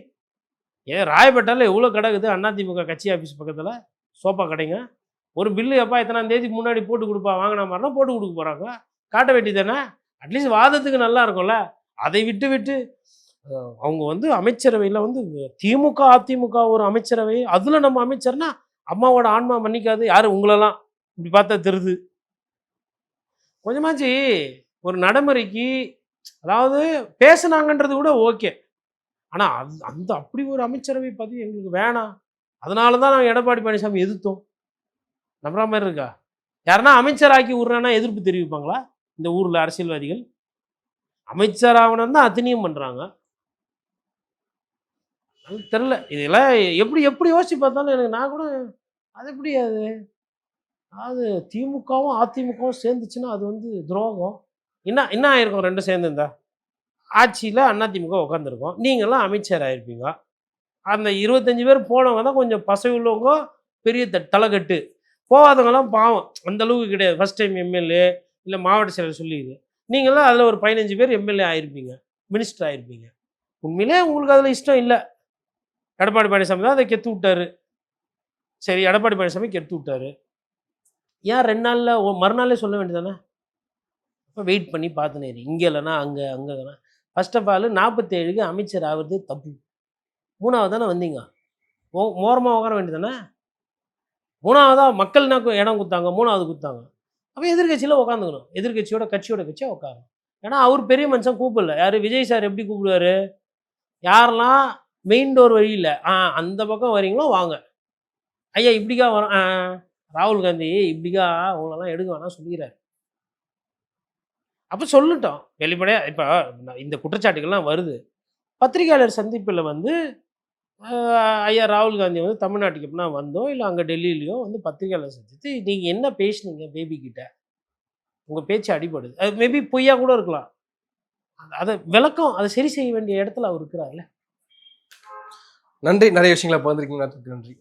ஏன் ராயப்பேட்டாவில் எவ்வளோ கடை இருக்குது அதிமுக கட்சி ஆஃபீஸ் பக்கத்தில் சோஃபா கடைங்க. ஒரு பில்லு எப்பா எத்தனாம் தேதி முன்னாடி போட்டு கொடுப்பா, வாங்கின மாதிரினா போட்டு கொடுக்க போகிறாங்க, காட்ட வேண்டி தானே. அட்லீஸ்ட் வாதத்துக்கு நல்லா இருக்கும்ல. அதை விட்டு அவங்க வந்து அமைச்சரவையில் வந்து திமுக அதிமுக ஒரு அமைச்சரவை, அதில் நம்ம அமைச்சர்னா அம்மாவோட ஆன்மா மன்னிக்காது. யார் உங்களெல்லாம் இப்படி பார்த்தா தெரியுது. கொஞ்சமாச்சு ஒரு நடைமுறைக்கு, அதாவது பேசுனாங்கன்றது கூட ஓகே, ஆனால் அந்த அப்படி ஒரு அமைச்சரவை பதவி எங்களுக்கு வேணாம். அதனால தான் நாங்கள் எடப்பாடி பழனிசாமி எதிர்த்தோம். நம்புற மாதிரி இருக்கா? யாருன்னா அமைச்சராக்கி விட்றேன்னா எதிர்ப்பு தெரிவிப்பாங்களா இந்த ஊரில் அரசியல்வாதிகள்? அமைச்சர் ஆகணும் தான் அத்தனையும் பண்ணுறாங்க. அது தெரில. இதெல்லாம் எப்படி யோசிச்சு பார்த்தாலும் எனக்கு, நான் கூட அது எப்படி அதாவது திமுகவும் அதிமுகவும் சேர்ந்துச்சுன்னா அது வந்து துரோகம். என்ன ஆயிருக்கும் ரெண்டும் சேர்ந்துருந்தா? ஆட்சியில் அதிமுக உட்காந்துருக்கோம், நீங்களாம் அமைச்சர் ஆகிருப்பீங்க. அந்த 25 பேர் போனவங்க தான் கொஞ்சம் பசவி உள்ளவங்க, பெரிய தலைக்கட்டு. போகாதவங்கலாம் பாவம், அந்த அளவுக்கு கிடையாது. ஃபஸ்ட் டைம் எம்எல்ஏ இல்லை மாவட்ட செயலர் சொல்லிடுது. நீங்களாம் அதில் ஒரு 15 பேர் எம்எல்ஏ ஆகிருப்பீங்க, மினிஸ்டர் ஆகிருப்பீங்க. உண்மையிலே உங்களுக்கு அதில் இஷ்டம் இல்லை. எடப்பாடி பழனிசாமி தான் அதை கெத்து விட்டாரு. சரி, எடப்பாடி பழனிசாமி கெத்து விட்டாரு. ஏன் 2 நாளில் மறுநாளே சொல்ல வேண்டியதானே? இப்போ வெயிட் பண்ணி பார்த்துனே இங்கே இல்லைனா அங்கே இல்லைனா. ஃபர்ஸ்ட் ஆஃப் ஆல் 47க்கு அமைச்சர் ஆகிறது தப்பு. 3வது தானே வந்தீங்க, ஓரமாக உட்கார வேண்டியதானே. 3வதா மக்கள் என்ன இடம் கொடுத்தாங்க, 3வது கொடுத்தாங்க. அப்போ எதிர்கட்சியில் உட்காந்துக்கணும், கட்சியோட கட்சியாக உட்காரணும். ஏன்னா அவர் பெரிய மனுஷன் கூப்பிடல. யார் விஜய் சார் எப்படி கூப்பிடுவார்? யாரெல்லாம் மெயின் டோர் வழியில் அந்த பக்கம் வரீங்களோ வாங்க ஐயா, இப்படிக்கா வரோம். ராகுல் காந்தி இப்படிக்கா அவங்களெல்லாம் எடுக்க வேணாம் சொல்லிக்கிறார். அப்போ சொல்லிட்டோம் வெளிப்படையாக. இப்போ இந்த குற்றச்சாட்டுகள்லாம் வருது. பத்திரிகையாளர் சந்திப்பில் வந்து ஐயா ராகுல் காந்தி வந்து தமிழ்நாட்டுக்கு எப்படின்னா வந்தோம், இல்லை அங்கே டெல்லியிலையோ வந்து பத்திரிகையாளர் சந்தித்து நீங்கள் என்ன பேசுனீங்க பேபி கிட்ட, உங்கள் பேச்சு அடிபடுது. அது மேபி பொய்யா கூட இருக்கலாம். அதை விளக்கம், அதை சரி செய்ய வேண்டிய இடத்துல அவர் இருக்கிறார்ல. நன்றி, நிறைய விஷயங்களை பகிர்ந்துருக்கீங்க. நன்றி.